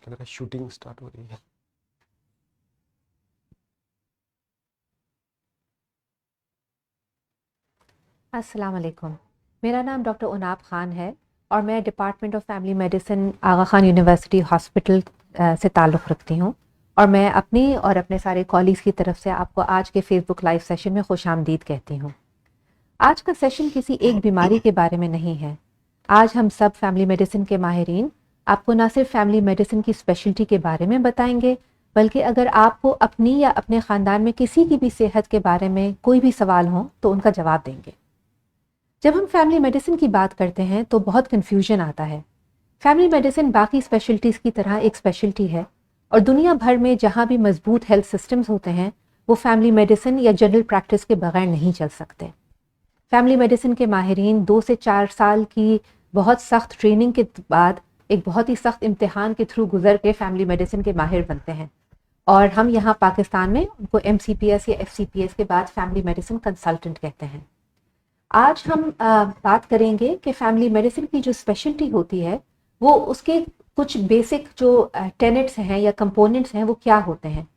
लग रहा है शूटिंग स्टार्ट हो रही है। अस्सलाम वालेकुम। मेरा नाम डॉक्टर उनाब ख़ान है और मैं department of family medicine Aga Khan university hospital से ताल्लुक़ रखती हूँ और मैं अपनी और अपने सारे कॉलीग्स की तरफ से आपको आज के फेसबुक लाइव सेशन में खुशामदीद कहती हूँ। आज का सेशन किसी एक बीमारी के बारे में नहीं है। आज हम सब फैमिली मेडिसिन के माहिरीन आपको ना सिर्फ फैमिली मेडिसिन की स्पेशलिटी के बारे में बताएंगे, बल्कि अगर आपको अपनी या अपने ख़ानदान में किसी की भी सेहत के बारे में कोई भी सवाल हो तो उनका जवाब देंगे। जब हम फैमिली मेडिसिन की बात करते हैं तो बहुत कन्फ्यूजन आता है। फैमिली मेडिसिन बाकी स्पेशलिटीज़ की तरह एक स्पेशलिटी है और दुनिया भर में जहाँ भी मजबूत हेल्थ सिस्टम्स होते हैं वो फैमिली मेडिसिन या जनरल प्रैक्टिस के बगैर नहीं चल सकते। फैमिली मेडिसिन के माहिरीन 2 से 4 साल की बहुत सख्त ट्रेनिंग के बाद एक बहुत ही सख्त इम्तिहान के थ्रू गुजर के फैमिली मेडिसिन के माहिर बनते हैं और हम यहाँ पाकिस्तान में उनको MCPS या FCPS के बाद फैमिली मेडिसिन कंसल्टेंट कहते हैं। आज हम बात करेंगे कि फैमिली मेडिसिन की जो स्पेशलिटी होती है वो उसके कुछ बेसिक जो टेनेट्स हैं या कंपोनेंट्स हैं वो क्या होते हैं।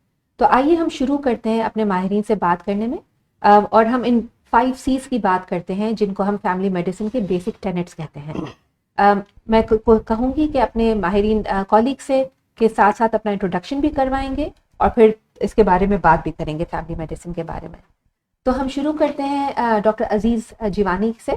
तो आइए हम शुरू करते हैं अपने माहिरीन से बात करने में और हम इन 5 C's की बात करते हैं जिनको हम फैमिली मेडिसिन के बेसिक टेनेट्स कहते हैं। मैं कहूँगी कि अपने माहिरीन कॉलीग से के साथ साथ अपना इंट्रोडक्शन भी करवाएंगे और फिर इसके बारे में बात भी करेंगे फैमिली मेडिसिन के बारे में। तो हम शुरू करते हैं डॉक्टर अजीज़ जीवानी से।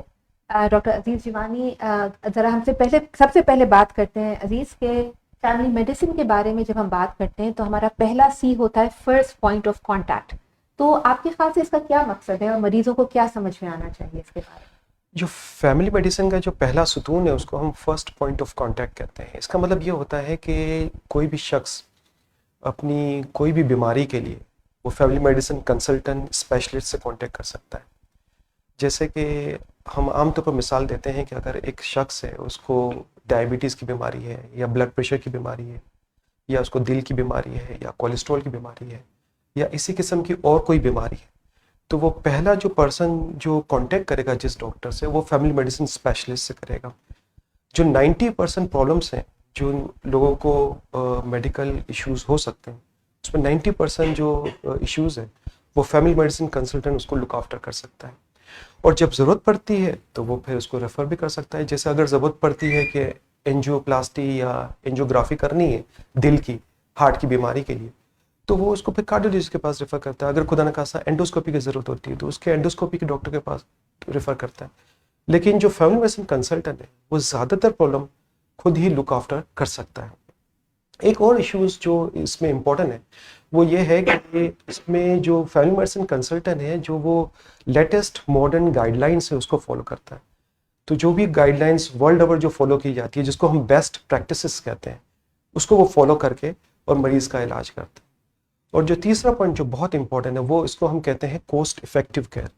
डॉक्टर अजीज़ जीवानी ज़रा हमसे पहले सबसे पहले बात करते हैं अजीज़ के फैमिली मेडिसिन के बारे में। जब हम बात करते हैं तो हमारा पहला C होता है फर्स्ट पॉइंट ऑफ कांटेक्ट। तो आपके ख्याल से इसका क्या मकसद है और मरीजों को क्या समझ में आना चाहिए इसके बारे में? जो फैमिली मेडिसिन का जो पहला सुतून है उसको हम फर्स्ट पॉइंट ऑफ कांटेक्ट कहते हैं। इसका मतलब ये होता है कि कोई भी शख्स अपनी कोई भी बीमारी के लिए वो फैमिली मेडिसिन कंसल्टेंट स्पेशलिस्ट से कांटेक्ट कर सकता है। जैसे कि हम आमतौर पर मिसाल देते हैं कि अगर एक शख्स है उसको डायबिटीज़ की बीमारी है या ब्लड प्रेशर की बीमारी है या उसको दिल की बीमारी है या कोलेस्ट्रॉल की बीमारी है या इसी किस्म की और कोई बीमारी है, तो वो पहला जो पर्सन जो कांटेक्ट करेगा जिस डॉक्टर से वो फैमिली मेडिसिन स्पेशलिस्ट से करेगा। जो 90% प्रॉब्लम्स हैं जो लोगों को मेडिकल इश्यूज हो सकते हैं उसमें 90% जो इश्यूज हैं वो फैमिली मेडिसिन कंसल्टेंट उसको लुक आफ्टर कर सकता है। और जब ज़रूरत पड़ती है तो वो फिर उसको रेफ़र भी कर सकता है। जैसे अगर ज़रूरत पड़ती है कि एंजियोप्लास्टी या एंजियोग्राफी करनी है दिल की हार्ट की बीमारी के लिए, तो वो उसको फिर कार्डियोलॉजिस्ट के पास रेफ़र करता है। अगर खुदा न खासा एंडोस्कोपी की ज़रूरत होती है तो उसके एंडोस्कोपी के डॉक्टर के पास रेफ़र करता है। लेकिन जो फैमिली मेडिसिन कंसल्टेंट है वो ज़्यादातर प्रॉब्लम खुद ही लुक आफ्टर कर सकता है। एक और इश्यूज जो इसमें इम्पोर्टेंट है वो ये है कि इसमें जो फैमिली मेडिसिन कंसल्टेंट है जो वो लेटेस्ट मॉडर्न गाइडलाइंस है उसको फॉलो करता है। तो जो भी गाइडलाइंस वर्ल्ड ओवर जो फॉलो की जाती है जिसको हम बेस्ट प्रैक्टिसेस कहते हैं उसको वो फॉलो करके और मरीज़ का इलाज करता है। और जो तीसरा पॉइंट जो बहुत इंपॉर्टेंट है वो इसको हम कहते हैं cost effective care.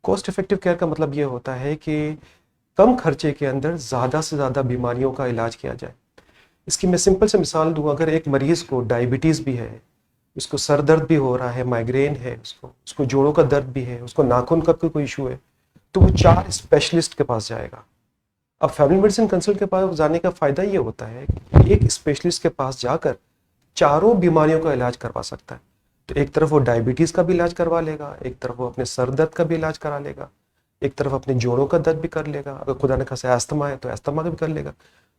Cost effective care का मतलब ये होता है कि कम खर्चे के अंदर ज़्यादा से ज़्यादा बीमारियों का इलाज किया जाए। इसकी मैं सिंपल से मिसाल दूँ, अगर एक मरीज़ को डायबिटीज़ भी है, उसको सर दर्द भी हो रहा है, माइग्रेन है, उसको जोड़ों का दर्द भी है, उसको नाखून का कोई इशू है, तो वो 4 स्पेशलिस्ट के पास जाएगा। अब फैमिली मेडिसिन कंसल्ट के पास जाने का फ़ायदा ये होता है कि एक स्पेशलिस्ट के पास जाकर चारों बीमारियों का इलाज करवा सकता है। तो एक तरफ वो डायबिटीज़ का भी इलाज करवा लेगा, एक तरफ वो अपने सर दर्द का भी इलाज करा लेगा, एक तरफ अपने जोड़ों का दर्द भी कर लेगा, अगर खुदा न खासा अस्थमा है तो अस्थमा का भी कर लेगा।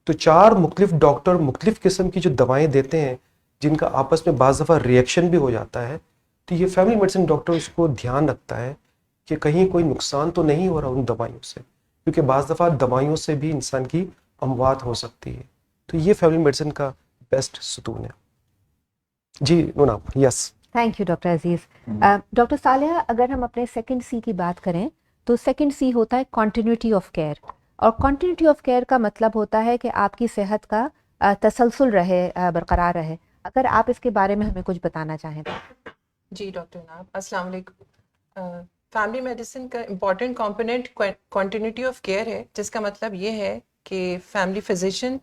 तो 4 मुख्तलिफ डॉक्टर मुख्तलिफ किस्म की जो दवाएं देते हैं जिनका आपस में बाज़ दफ़ा रिएक्शन भी हो जाता है, तो ये फैमिली मेडिसिन डॉक्टर उसको ध्यान रखता है कि कहीं कोई नुकसान तो नहीं हो रहा उन दवाइयों से, क्योंकि बाज़ दफ़ा दवाइयों से भी इंसान की अमवात हो सकती है। तो ये फैमिली मेडिसिन का बेस्ट सुतून है। जी नूना, yes. Thank you doctor Aziz. Doctor Saliya, अगर हम अपने सेकंड C की बात करें तो सेकंड C होता है कॉन्टिन्यूटी ऑफ केयर। और कॉन्टिन्यूटी ऑफ केयर का मतलब होता है कि आपकी सेहत का तसलसल रहे, बरकरार रहे। अगर आप इसके बारे में हमें कुछ बताना चाहें तो। जी डॉक्टर नाब, अस्सलाम वालेकुम। फैमिली मेडिसिन का important component continuity of care है, जिसका मतलब ये है कि फैमिली फिजिशियन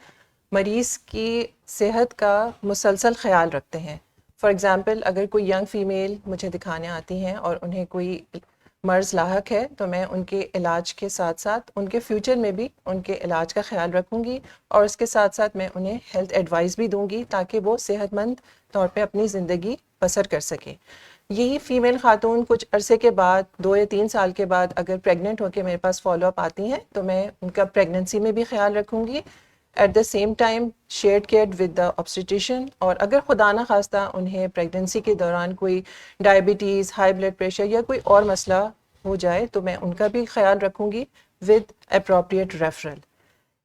मरीज़ की सेहत का मुसलसल ख्याल रखते हैं। फॉर एग्ज़ाम्पल, अगर कोई यंग फ़ीमेल मुझे दिखाने आती हैं और उन्हें कोई मर्ज़ लाहक है तो मैं उनके इलाज के साथ साथ उनके फ्यूचर में भी उनके इलाज का ख्याल रखूँगी और उसके साथ साथ मैं उन्हें हेल्थ एडवाइस भी दूँगी ताकि वो सेहतमंद तौर पे अपनी ज़िंदगी बसर कर सकें। यही फ़ीमेल ख़ातून कुछ अरसे के बाद 2 या 3 साल के बाद अगर प्रेग्नेंट होकर मेरे पास फॉलोअप आती हैं तो मैं उनका प्रेगनेंसी में भी ख्याल रखूँगी, at the same time shared care with the obstetrician. और अगर खुदा ना खास्ता उन्हें प्रेगनेंसी के दौरान कोई डायबिटीज़, हाई ब्लड प्रेशर या कोई और मसला हो जाए तो मैं उनका भी ख्याल रखूँगी with appropriate referral.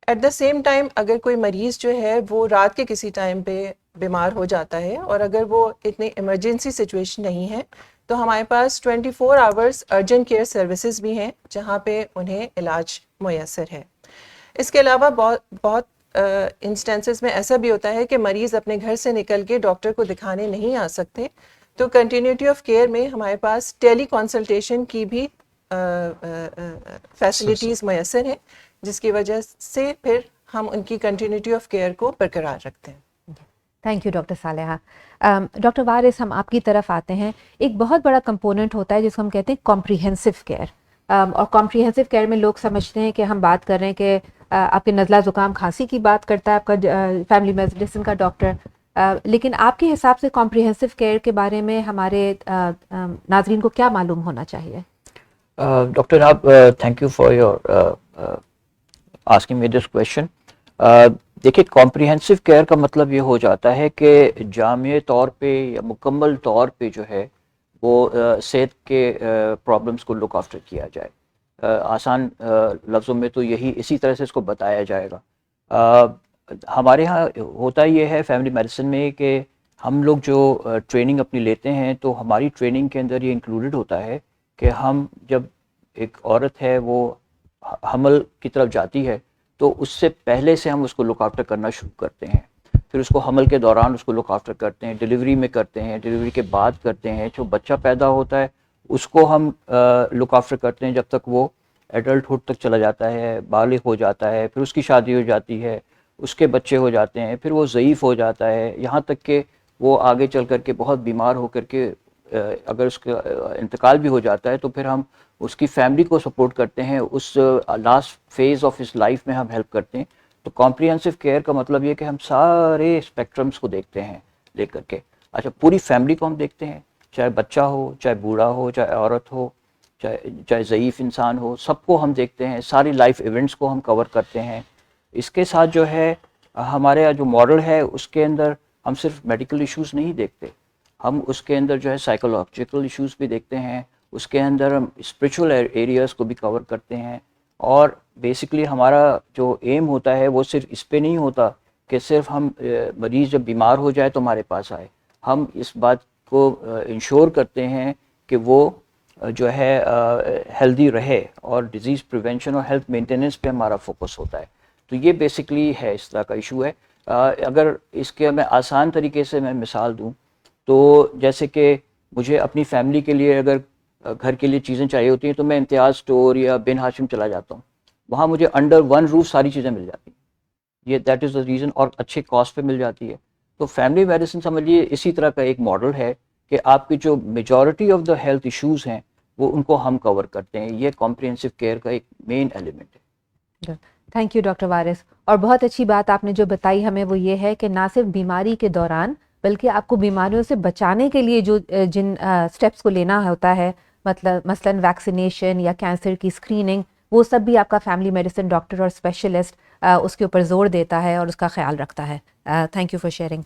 At the same time अगर कोई मरीज़ जो है वो रात के किसी टाइम पे बीमार हो जाता है और अगर वो इतनी इमरजेंसी सिचुएशन नहीं है तो हमारे पास 24 आवर्स अर्जेंट केयर सर्विसेज भी हैं जहाँ पे उन्हें इलाज मुयस्सर है। इसके अलावा बहुत इंस्टेंसेस में ऐसा भी होता है कि मरीज़ अपने घर से निकल के डॉक्टर को दिखाने नहीं आ सकते, तो कंटिन्यूटी ऑफ केयर में हमारे पास टेली कंसल्टेशन की भी फैसिलिटीज़ मुयस्सर हैं, जिसकी वजह से फिर हम उनकी कंटिन्यूटी ऑफ केयर को बरकरार रखते हैं। Thank you doctor Saleha. Doctor Waris, हम आपकी तरफ आते हैं। एक बहुत बड़ा कंपोनेंट होता है जिसको हम कहते हैं कॉम्प्रिहेंसिव केयर, और कॉम्प्रिहेंसिव केयर में लोग समझते हैं कि हम बात कर रहे हैं कि आपके नज़ला ज़ुकाम खांसी की बात करता है आपका फैमिली मेडिसिन का डॉक्टर, लेकिन आपके हिसाब से कॉम्प्रिहेंसिव केयर के बारे में हमारे नाजरीन को क्या मालूम होना चाहिए? डॉक्टर आप thank you for your asking me this question. देखिए, कॉम्प्रिहेंसिव केयर का मतलब ये हो जाता है कि जामिया तौर पे या मुकम्मल तौर पे जो है वो सेहत के प्रॉब्लम्स को लुक आफ्टर किया जाए। आसान लफ्ज़ों में तो यही इसी तरह से इसको बताया जाएगा। हमारे यहाँ होता ये है फैमिली मेडिसिन में कि हम लोग जो ट्रेनिंग अपनी लेते हैं तो हमारी ट्रेनिंग के अंदर ये इंक्लूडेड होता है कि हम जब एक औरत है वो हमल की तरफ जाती है तो उससे पहले से हम उसको लुक आफ्टर करना शुरू करते हैं, फिर उसको हमल के दौरान उसको लुक आफ्टर करते हैं, डिलीवरी में करते हैं, डिलीवरी के बाद करते हैं, जो बच्चा पैदा होता है उसको हम लुक आफ्टर करते हैं जब तक वो एडल्टहुड तक चला जाता है, बालिग हो जाता है, फिर उसकी शादी हो जाती है, उसके बच्चे हो जाते हैं, फिर वो ज़ईफ़ हो जाता है, यहाँ तक कि वो आगे चल कर के बहुत बीमार हो कर के अगर उसका इंतकाल भी हो जाता है तो फिर हम उसकी फैमिली को सपोर्ट करते हैं, उस लास्ट फेज़ ऑफ इस लाइफ में हम हेल्प करते हैं। तो कॉम्प्रिहेंसिव केयर का मतलब ये कि हम सारे स्पेक्ट्रम्स को देखते हैं लेकर के। अच्छा, पूरी फैमिली को हम देखते हैं, चाहे बच्चा हो, चाहे बूढ़ा हो, चाहे औरत हो, चाहे ज़ईफ़ इंसान हो, सबको हम देखते हैं, सारी लाइफ इवेंट्स को हम कवर करते हैं। इसके साथ जो है हमारे यहाँ जो मॉडल है उसके अंदर हम सिर्फ मेडिकल इश्यूज़ नहीं देखते, हम उसके अंदर जो है साइकोलॉजिकल इश्यूज़ भी देखते हैं, उसके अंदर हम स्पिरिचुअल एरियाज़ को भी कवर करते हैं। और बेसिकली हमारा जो एम होता है वो सिर्फ इस पे नहीं होता कि सिर्फ हम मरीज़ जब बीमार हो जाए तो हमारे पास आए, हम इस बात को इंश्योर करते हैं कि वो जो है हेल्दी रहे और डिज़ीज़ प्रिवेंशन और हेल्थ मेंटेनेंस पे हमारा फोकस होता है। तो ये बेसिकली है, इस तरह का इशू है। अगर इसके मैं आसान तरीके से मैं मिसाल दूं तो जैसे कि मुझे अपनी फैमिली के लिए अगर घर के लिए चीज़ें चाहिए होती हैं तो मैं इम्तियाज़ स्टोर या बिन हाशिम चला जाता हूँ, वहाँ मुझे अंडर वन रूफ सारी चीज़ें मिल जाती हैं। ये दैट इज़ द रीज़न, और अच्छे कॉस्ट पे मिल जाती है। तो फैमिली मेडिसिन समझिए इसी तरह का एक मॉडल है कि आपकी जो majority of the health issues हैं वो उनको हम कवर करते हैं। ये कॉम्प्रिहेंसिव केयर का एक मेन एलिमेंट है। थैंक यू डॉक्टर वारिस। और बहुत अच्छी बात आपने जो बताई हमें वो ये है कि ना सिर्फ बीमारी के दौरान बल्कि आपको बीमारियों से बचाने के लिए जो जिन स्टेप्स को लेना होता है, मतलब मसलन वैक्सीनेशन या कैंसर की स्क्रीनिंग, वो सब भी आपका फैमिली मेडिसिन डॉक्टर और स्पेशलिस्ट उसके ऊपर जोर देता है और उसका ख्याल रखता है। Thank you for sharing.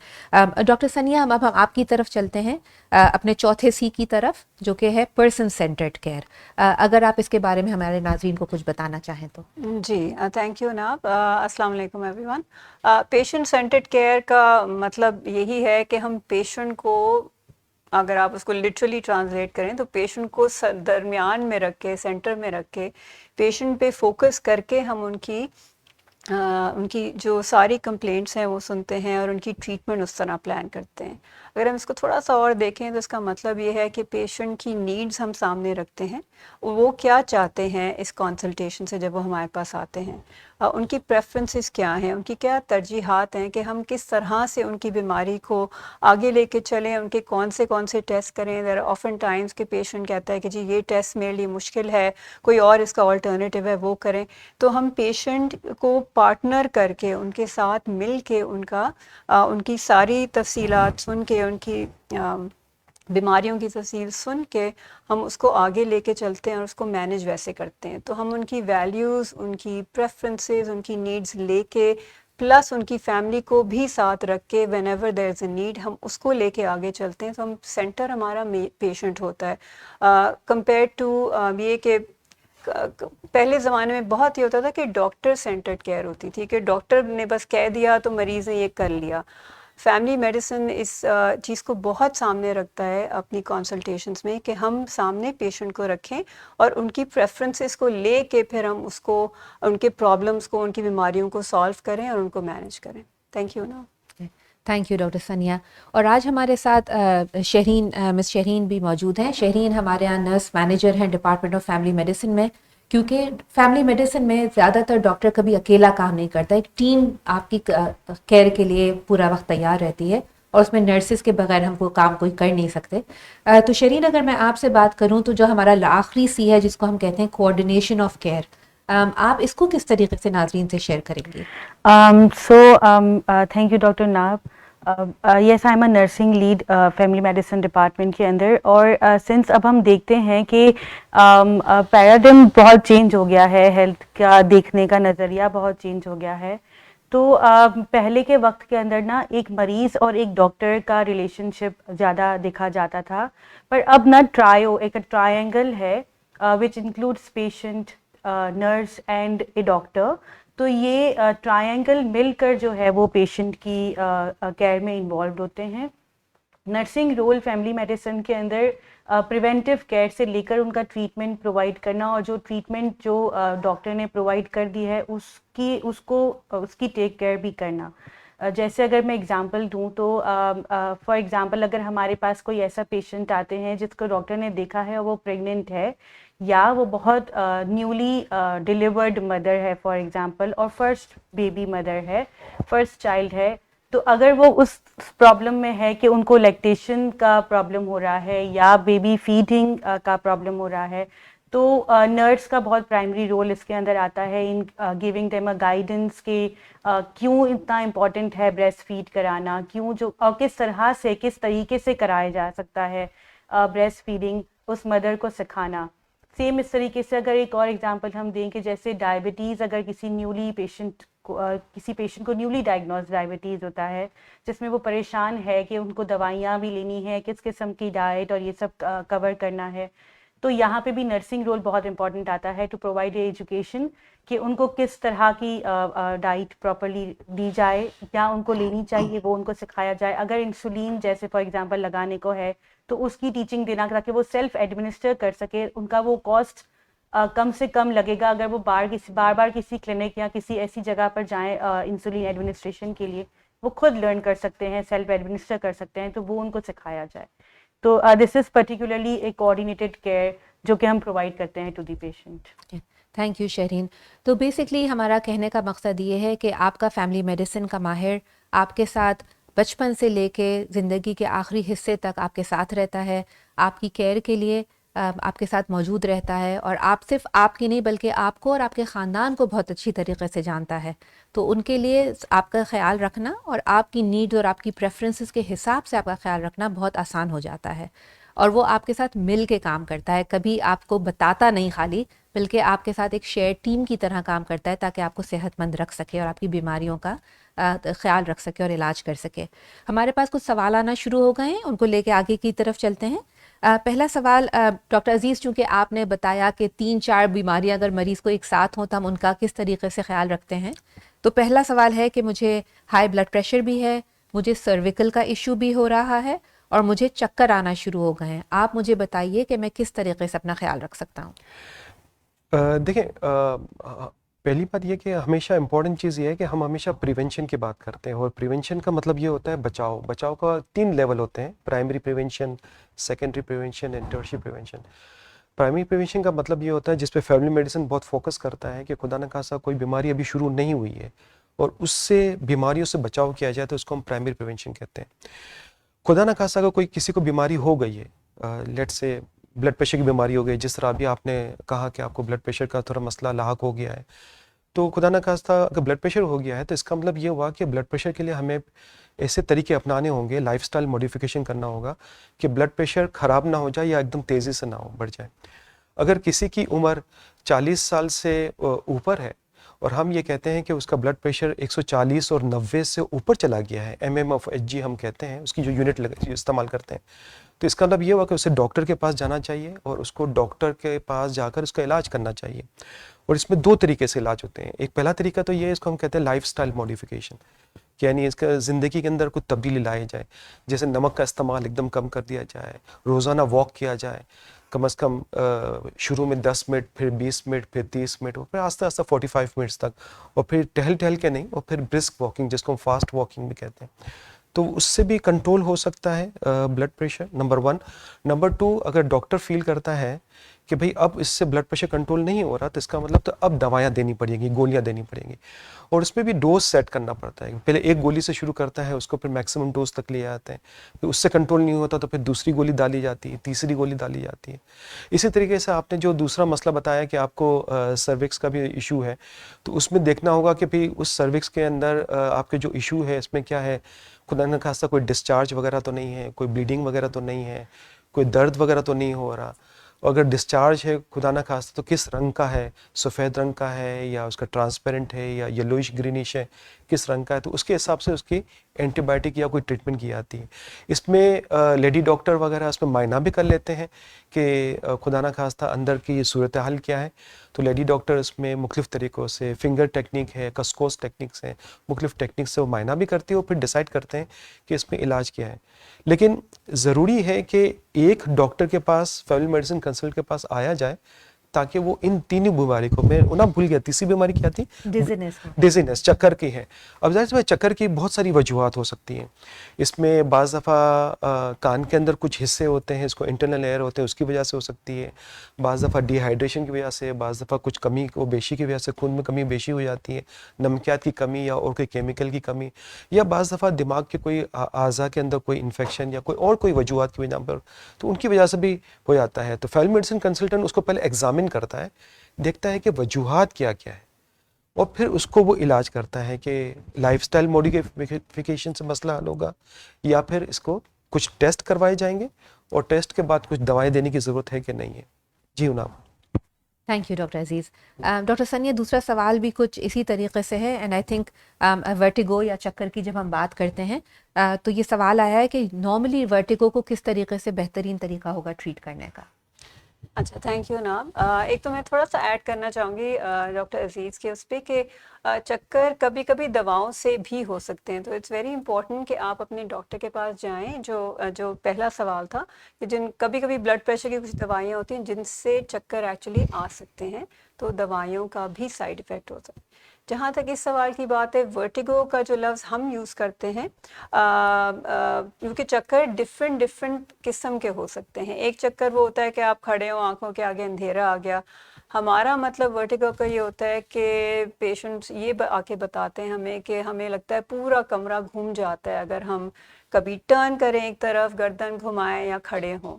Doctor सनिया, अब हम आपकी तरफ चलते हैं, अपने चौथे सी की तरफ, जो कि है पर्सन सेंटर्ड केयर। अगर आप इसके बारे में हमारे नाज़रीन को कुछ बताना चाहें तो। जी, थैंक यू नाब। अस्सलाम वालेकुम एवरीवन। पेशेंट सेंटर्ड केयर का मतलब यही है कि हम पेशेंट को, अगर आप उसको लिटरली ट्रांसलेट करें तो पेशेंट को दरमियान में रख के, सेंटर में रख के, पेशेंट पे फोकस करके हम उनकी उनकी जो सारी कंप्लेंट्स हैं वो सुनते हैं और उनकी ट्रीटमेंट उस तरह प्लान करते हैं। अगर हम इसको थोड़ा सा और देखें तो इसका मतलब ये है कि पेशेंट की नीड्स हम सामने रखते हैं, वो क्या चाहते हैं इस कंसल्टेशन से जब वो हमारे पास आते हैं, उनकी प्रेफरेंसेस क्या हैं, उनकी क्या तरजीहात हैं कि हम किस तरह से उनकी बीमारी को आगे लेके चलें, उनके कौन से टेस्ट करें। देयर ऑफन टाइम्स के पेशेंट कहता है कि जी ये टेस्ट मेरे लिए मुश्किल है, कोई और इसका अल्टरनेटिव है वो करें। तो हम पेशेंट को पार्टनर करके उनके साथ मिल के उनकी सारी तफसीलात सुन के, उनकी बीमारियों की तफसील सुन के हम उसको आगे लेके चलते हैं और उसको मैनेज वैसे करते हैं। तो हम उनकी वैल्यूज़, उनकी प्रेफरेंसेस, उनकी नीड्स लेके प्लस उनकी फैमिली को भी साथ रख के whenever there is a need हम उसको लेके आगे चलते हैं। तो हम सेंटर हमारा पेशेंट होता है कंपेयर टू ये कि पहले ज़माने में बहुत ही होता था कि डॉक्टर सेंटर्ड केयर होती थी कि डॉक्टर ने बस कह दिया तो मरीज़ ने ये कर लिया। फैमिली मेडिसिन इस चीज़ को बहुत सामने रखता है अपनी कंसल्टेशंस में कि हम सामने पेशेंट को रखें और उनकी प्रेफरेंसेस को ले के फिर हम उसको, उनके प्रॉब्लम्स को, उनकी बीमारियों को सॉल्व करें और उनको मैनेज करें। थैंक यू ना। थैंक यू डॉक्टर सनिया। और आज हमारे साथ मिस शहरीन भी मौजूद हैं। शहरीन हमारे यहाँ नर्स मैनेजर हैं डिपार्टमेंट ऑफ फैमिली मेडिसिन में। क्योंकि फैमिली मेडिसिन में ज़्यादातर डॉक्टर कभी अकेला काम नहीं करता, एक टीम आपकी केयर के लिए पूरा वक्त तैयार रहती है और उसमें नर्सिस के बगैर हम वो काम कोई कर नहीं सकते। तो शरीन, अगर मैं आपसे बात करूं तो जो हमारा आखिरी सी है जिसको हम कहते हैं कोऑर्डिनेशन ऑफ केयर, आप इसको किस तरीके से नाज़रीन से शेयर करेंगे? Thank you doctor knob. Yes, I am a nursing lead family medicine department के अंदर। और सिंस अब हम देखते हैं कि पैराडिम बहुत चेंज हो गया है, हेल्थ का देखने का नज़रिया बहुत चेंज हो गया है। तो पहले के वक्त के अंदर ना एक मरीज़ और एक डॉक्टर का रिलेशनशिप ज़्यादा देखा जाता था, पर अब ना एक ट्रायंगल है which includes patient, nurse and A doctor. तो ये ट्रायंगल मिलकर जो है वो पेशेंट की केयर में इन्वॉल्व होते हैं। नर्सिंग रोल फैमिली मेडिसिन के अंदर प्रिवेंटिव केयर से लेकर उनका ट्रीटमेंट प्रोवाइड करना, और जो ट्रीटमेंट जो डॉक्टर ने प्रोवाइड कर दी है उसकी टेक केयर भी करना। जैसे अगर मैं एग्जांपल दूं तो फॉर एग्जांपल अगर हमारे पास कोई ऐसा पेशेंट आते हैं जिसको डॉक्टर ने देखा है और वो प्रेग्नेंट है या वो बहुत न्यूली डिलीवर्ड मदर है फॉर एग्जांपल, और फर्स्ट बेबी मदर है, फर्स्ट चाइल्ड है, तो अगर वो उस प्रॉब्लम में है कि उनको लैक्टेशन का प्रॉब्लम हो रहा है या बेबी फीडिंग का प्रॉब्लम हो रहा है, तो नर्स का बहुत प्राइमरी रोल इसके अंदर आता है in giving them a guidance कि क्यों इतना इम्पॉर्टेंट है ब्रेस्ट फीड कराना, क्यों जो और किस तरह से किस तरीके से कराया जा सकता है ब्रेस्ट फीडिंग, उस मदर को सिखाना। सेम इस तरीके से अगर एक और एग्जांपल हम दें कि जैसे डायबिटीज़, अगर किसी पेशेंट को न्यूली डायग्नोज डायबिटीज़ होता है जिसमें वो परेशान है कि उनको दवाइयाँ भी लेनी है, किस किस्म की डाइट और ये सब कवर करना है, तो यहाँ पे भी नर्सिंग रोल बहुत इंपॉर्टेंट आता है टू प्रोवाइड एजुकेशन कि उनको किस तरह की डाइट प्रॉपरली दी जाए या उनको लेनी चाहिए, वो उनको सिखाया जाए। अगर इंसुलिन जैसे फॉर एग्जांपल लगाने को है तो उसकी टीचिंग देना ताकि वो सेल्फ एडमिनिस्टर कर सके, उनका वो कॉस्ट कम से कम लगेगा अगर वो बार बार किसी क्लिनिक या किसी ऐसी जगह पर जाएं इंसुलिन एडमिनिस्ट्रेशन के लिए, वो खुद लर्न कर सकते हैं, सेल्फ एडमिनिस्टर कर सकते हैं, तो वो उनको सिखाया जाए। तो this is particularly a coordinated care जो कि हम प्रोवाइड करते हैं to the patient. Thank you Shahreen. तो बेसिकली हमारा कहने का मकसद ये है कि आपका फैमिली मेडिसिन का माहिर आपके साथ बचपन से लेके ज़िंदगी के आखिरी हिस्से तक आपके साथ रहता है, आपकी केयर के लिए आपके साथ मौजूद रहता है, और आप सिर्फ आपकी नहीं बल्कि आपको और आपके ख़ानदान को बहुत अच्छी तरीके से जानता है। तो उनके लिए आपका ख्याल रखना और आपकी नीड्स और आपकी प्रेफरेंसेस के हिसाब से आपका ख्याल रखना बहुत आसान हो जाता है, और वो आपके साथ मिल के काम करता है, कभी आपको बताता नहीं खाली, बल्कि आपके साथ एक शेयर टीम की तरह काम करता है ताकि आपको सेहतमंद रख सके और आपकी बीमारियों का ख्याल रख सके और इलाज कर सके। हमारे पास कुछ सवाल आना शुरू हो गए हैं, उनको लेके आगे की तरफ चलते हैं। पहला सवाल डॉक्टर अजीज़, चूँकि आपने बताया कि 3-4 बीमारियां अगर मरीज़ को एक साथ हों तो हम उनका किस तरीके से ख्याल रखते हैं, तो पहला सवाल है कि मुझे हाई ब्लड प्रेशर भी है, मुझे सर्विकल का इशू भी हो रहा है और मुझे चक्कर आना शुरू हो गए हैं। आप मुझे बताइए कि मैं किस तरीके से अपना ख्याल रख सकता हूँ। देखें, पहली बात ये कि हमेशा इम्पोर्टेंट चीज़ ये है कि हम हमेशा प्रिवेंशन की बात करते हैं, और प्रिवेंशन का मतलब ये होता है बचाव। बचाव का 3 लेवल होते हैं, primary prevention, secondary prevention and tertiary prevention. Primary prevention का मतलब ये होता है जिस पे फैमिली मेडिसिन बहुत फोकस करता है कि खुदा न खासा कोई बीमारी अभी शुरू नहीं हुई है और उससे बीमारियों से बचाव किया जाए, तो उसको हम प्राइमरी प्रिवेंशन कहते हैं। खुदा न खासा अगर कोई किसी को बीमारी हो गई है, लेट से ब्लड प्रेशर की बीमारी हो गई, जिस तरह अभी आपने कहा कि आपको ब्लड प्रेशर का थोड़ा मसला लाहक हो गया है, तो खुदा न खास्ता अगर ब्लड प्रेशर हो गया है तो इसका मतलब ये हुआ कि ब्लड प्रेशर के लिए हमें ऐसे तरीके अपनाने होंगे, लाइफस्टाइल मॉडिफिकेशन करना होगा कि ब्लड प्रेशर ख़राब ना हो जाए या एकदम तेज़ी से ना हो बढ़ जाए। अगर किसी की उम्र 40 साल से ऊपर है और हम ये कहते हैं कि उसका ब्लड प्रेशर 140 और 90 से ऊपर चला गया है, mmHg हम कहते हैं, उसकी जो यूनिट इस्तेमाल करते हैं, तो इसका मतलब ये हुआ कि उसे डॉक्टर के पास जाना चाहिए और उसको डॉक्टर के पास जाकर उसका इलाज करना चाहिए। और इसमें 2 तरीके से इलाज होते हैं। एक पहला तरीका तो ये है, इसको हम कहते हैं लाइफस्टाइल मॉडिफिकेशन, यानी इसका ज़िंदगी के अंदर कुछ तब्दीली लाई जाए, जैसे नमक का इस्तेमाल एकदम कम कर दिया जाए, रोज़ाना वॉक किया जाए कम से कम, शुरू में 10 मिनट, फिर 20 मिनट, फिर 30 मिनट, और फिर आस्ते आस्ते 45 मिनट्स तक, और फिर टहल टहल के नहीं, और फिर ब्रिस्क वॉकिंग जिसको हम फास्ट वॉकिंग भी कहते हैं, तो उससे भी कंट्रोल हो सकता है ब्लड प्रेशर, नंबर 1। नंबर 2, अगर डॉक्टर फील करता है कि भाई अब इससे ब्लड प्रेशर कंट्रोल नहीं हो रहा, तो इसका मतलब तो अब दवाइयाँ देनी पड़ेंगी, गोलियाँ देनी पड़ेंगी, और उसमें भी डोज सेट करना पड़ता है। पहले एक गोली से शुरू करता है, उसको फिर मैक्सिमम डोज तक ले आते हैं, फिर उससे कंट्रोल नहीं होता तो फिर दूसरी गोली डाली जाती है, तीसरी गोली डाली जाती है। इसी तरीके से आपने जो दूसरा मसला बताया कि आपको सर्विक्स का भी इशू है, तो उसमें देखना होगा कि भाई उस सर्विक्स के अंदर आपके जो इशू है इसमें क्या है, खुदा न खास्ता कोई डिस्चार्ज वगैरह तो नहीं है, कोई ब्लीडिंग वगैरह तो नहीं है, कोई दर्द वगैरह तो नहीं हो रहा, और अगर डिस्चार्ज है खुदा न खास्ता तो किस रंग का है, सफ़ेद रंग का है या उसका ट्रांसपेरेंट है या येलोइश ग्रीनिश है, किस रंग का है, तो उसके हिसाब से उसकी एंटीबायोटिक या कोई ट्रीटमेंट की जाती है। इसमें लेडी डॉक्टर वगैरह इसमें मायना भी कर लेते हैं कि खुदा न खास्ता अंदर की सूरत हाल क्या है, तो लेडी डॉक्टर इसमें मुख्तलिफ़ तरीक़ों से, फिंगर टेक्निक है, कस्कोस टेक्निक्स हैं, मुख्तलिफ़ टेक्निक से वो मायना भी करती है और फिर डिसाइड करते हैं कि इसमें इलाज क्या है। लेकिन ज़रूरी है कि एक डॉक्टर के पास, फैमिली मेडिसिन कंसल्ट के पास आया जाए, ताकि वो इन तीनों बीमारी को, मैं ना भूल गया तीसरी बीमारी क्या थी, डिजीनेस, चक्कर की है। अब जाहिर सी चक्कर की बहुत सारी वजूहात हो सकती हैं। इसमें बाज़ दफ़ा कान के अंदर कुछ हिस्से होते हैं, इसको इंटरनल एयर होते हैं, उसकी वजह से हो सकती है। बाज़ दफ़ा डिहाइड्रेशन की वजह से, बाज़ दफ़ा कुछ कमी को बेशी की वजह से, खून में कमी बेशी हो जाती है, नमकियात की कमी या और कोई केमिकल की कमी, या बाज़ दफ़ा दिमाग के कोई आज़ा के अंदर कोई इन्फेक्शन या कोई वजूहात की वजह पर, तो उनकी वजह से भी हो जाता है। तो फैमिली मेडिसिन कंसल्टेंट उसको पहले एग्जामिन करता है, देखता है कि वजूहात क्या क्या है, और फिर उसको वो इलाज करता है कि लाइफस्टाइल मॉडिफिकेशन से मसला हल होगा, या फिर इसको कुछ टेस्ट करवाए जाएंगे और टेस्ट के बाद कुछ दवाएं देने की ज़रूरत है कि नहीं है। जी उनाब। Thank you doctor Aziz. Doctor Sania, दूसरा सवाल भी कुछ इसी तरीके से है, एंड आई थिंक वर्टिगो या चक्कर की जब हम बात करते हैं, तो ये सवाल आया है कि नॉर्मली वर्टिगो को किस तरीके से बेहतरीन तरीका होगा ट्रीट करने का। अच्छा, थैंक यू नाम। एक तो मैं थोड़ा सा ऐड करना चाहूँगी डॉक्टर अजीज़ के उस पर कि चक्कर कभी कभी दवाओं से भी हो सकते हैं, तो इट्स वेरी इंपॉर्टेंट कि आप अपने डॉक्टर के पास जाएं। जो पहला सवाल था कि कभी कभी ब्लड प्रेशर की कुछ दवाइयाँ होती हैं जिनसे चक्कर एक्चुअली आ सकते हैं, तो दवाइयों का भी साइड इफ़ेक्ट हो सकता है। जहाँ तक इस सवाल की बात है, वर्टिगो का जो लफ्ज़ हम यूज़ करते हैं, क्योंकि चक्कर डिफरेंट किस्म के हो सकते हैं। एक चक्कर वो होता है कि आप खड़े हो, आंखों के आगे अंधेरा आ गया। हमारा मतलब वर्टिगो का ये होता है कि पेशेंट्स ये आके बताते हैं हमें कि हमें लगता है पूरा कमरा घूम जाता है अगर हम कभी टर्न करें एक तरफ, गर्दन घुमाएं या खड़े हों,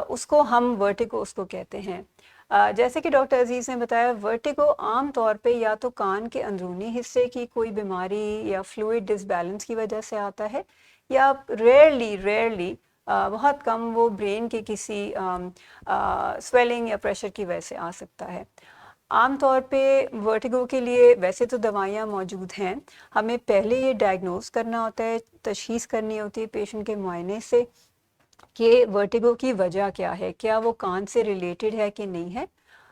उसको हम वर्टिगो उसको कहते हैं। जैसे कि डॉक्टर अजीज़ ने बताया, वर्टिगो आम तौर पे या तो कान के अंदरूनी हिस्से की कोई बीमारी या फ्लूइड डिसबैलेंस की वजह से आता है, या रेयरली बहुत कम वो ब्रेन के किसी स्वेलिंग या प्रेशर की वजह से आ सकता है। आम तौर पे वर्टिगो के लिए वैसे तो दवाइयाँ मौजूद हैं, हमें पहले ये डायग्नोस करना होता है, तशख़ीस करनी होती है पेशेंट के मुआयने से कि वर्टिगो की वजह क्या है, क्या वो कान से रिलेटेड है कि नहीं है।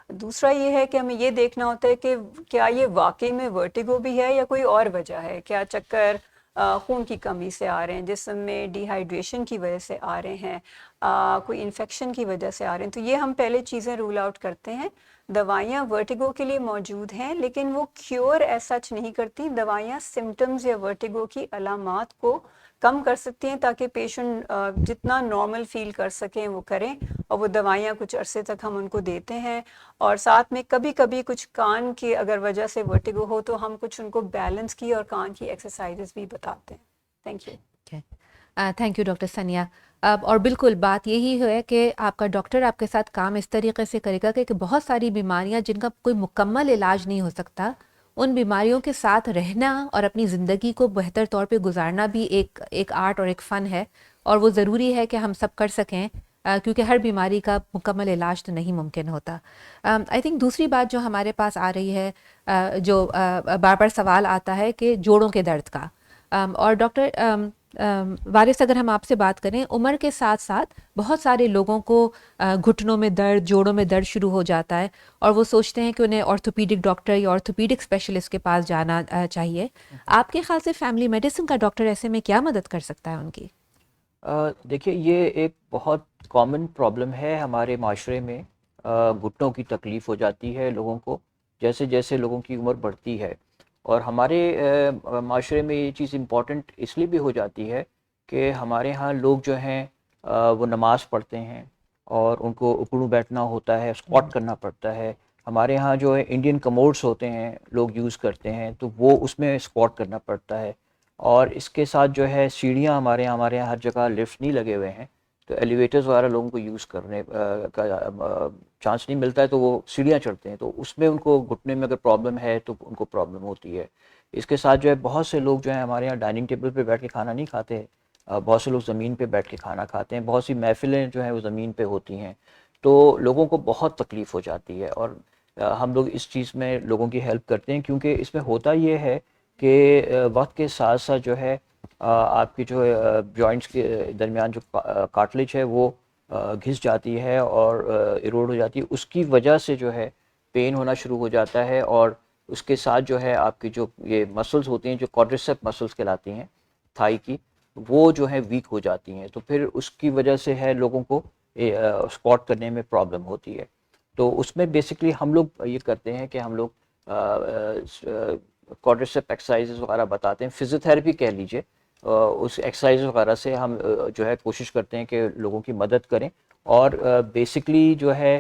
दूसरा ये है कि हमें ये देखना होता है कि क्या ये वाकई में वर्टिगो भी है या कोई और वजह है, क्या चक्कर खून की कमी से आ रहे हैं, जिस्म में डिहाइड्रेशन की वजह से आ रहे हैं, कोई इन्फेक्शन की वजह से आ रहे हैं, तो ये हम पहले चीज़ें रूल आउट करते हैं। दवाइयाँ वर्टिगो के लिए मौजूद हैं, लेकिन वो क्योर एज सच नहीं करती। दवाइयाँ सिम्टम्स या वर्टिगो की अलामात को कम कर सकती हैं, ताकि पेशेंट जितना नॉर्मल फील कर सकें वो करें, और वो दवाइयाँ कुछ अरसे तक हम उनको देते हैं। और साथ में कभी कभी कुछ कान की अगर वजह से वर्टिगो हो तो हम कुछ उनको बैलेंस की और कान की एक्सरसाइजेस भी बताते हैं। Thank you. Thank you doctor सनिया। और बिल्कुल बात यही है कि आपका डॉक्टर आपके साथ काम इस तरीके से करेगा कि बहुत सारी बीमारियां जिनका कोई मुकम्मल इलाज नहीं हो सकता, उन बीमारियों के साथ रहना और अपनी ज़िंदगी को बेहतर तौर पे गुजारना भी एक आर्ट और एक फ़न है, और वो ज़रूरी है कि हम सब कर सकें, क्योंकि हर बीमारी का मुकम्मल इलाज तो नहीं मुमकिन होता। आई थिंक दूसरी बात जो हमारे पास आ रही है, जो बार बार सवाल आता है कि जोड़ों के दर्द का। और डॉक्टर वारिस, अगर हम आपसे बात करें, उम्र के साथ साथ बहुत सारे लोगों को घुटनों में दर्द, जोड़ों में दर्द शुरू हो जाता है, और वो सोचते हैं कि उन्हें ऑर्थोपीडिक डॉक्टर या ऑर्थोपीडिक स्पेशलिस्ट के पास जाना चाहिए। आपके ख्याल से फैमिली मेडिसिन का डॉक्टर ऐसे में क्या मदद कर सकता है उनकी? देखिए, ये एक बहुत कॉमन प्रॉब्लम है हमारे माशरे में। घुटनों की तकलीफ़ हो जाती है लोगों को जैसे जैसे लोगों की उम्र बढ़ती है, और हमारे माशरे में ये चीज़ इम्पॉर्टेंट इसलिए भी हो जाती है कि हमारे यहाँ लोग जो हैं वो नमाज पढ़ते हैं और उनको उकड़ू बैठना होता है, स्क्वाट करना पड़ता है। हमारे यहाँ जो है इंडियन कमोड्स होते हैं, लोग यूज़ करते हैं, तो वो उसमें स्क्वाट करना पड़ता है। और इसके साथ जो है सीढ़ियाँ हमारे यहाँ हर जगह लिफ्ट नहीं लगे हुए हैं, तो एलिवेटर्स वगैरह लोगों को यूज़ करने का चांस नहीं मिलता है, तो वो सीढ़ियाँ चढ़ते हैं, तो उसमें उनको घुटने में अगर प्रॉब्लम है तो उनको प्रॉब्लम होती है। इसके साथ जो है बहुत से लोग जो है हमारे यहाँ डाइनिंग टेबल पे बैठ के खाना नहीं खाते, बहुत से लोग ज़मीन पे बैठ के खाना खाते हैं, बहुत सी महफ़िलें जो हैं वो ज़मीन पे होती हैं, तो लोगों को बहुत तकलीफ़ हो जाती है। और हम लोग इस चीज़ में लोगों की हेल्प करते हैं, क्योंकि इसमें होता ये है कि वक्त के साथ साथ जो है आपकी जो जॉइंट्स के दरमियान जो कार्टिलेज है वो घिस जाती है और इरोड हो जाती है। उसकी वजह से जो है पेन होना शुरू हो जाता है, और उसके साथ जो है आपकी जो ये मसल्स होती हैं, जो क्वाड्रिसेप मसल्स कहलाती हैं थाई की, वो जो है वीक हो जाती हैं, तो फिर उसकी वजह से है लोगों को स्क्वाट करने में प्रॉब्लम होती है। तो उसमें बेसिकली हम लोग ये करते हैं कि हम लोग क्वाड्रिसेप एक्सरसाइजेस वगैरह बताते हैं, फिजियोथेरेपी कह लीजिए। उस एक्सरसाइज वगैरह से हम जो है कोशिश करते हैं कि लोगों की मदद करें, और बेसिकली जो है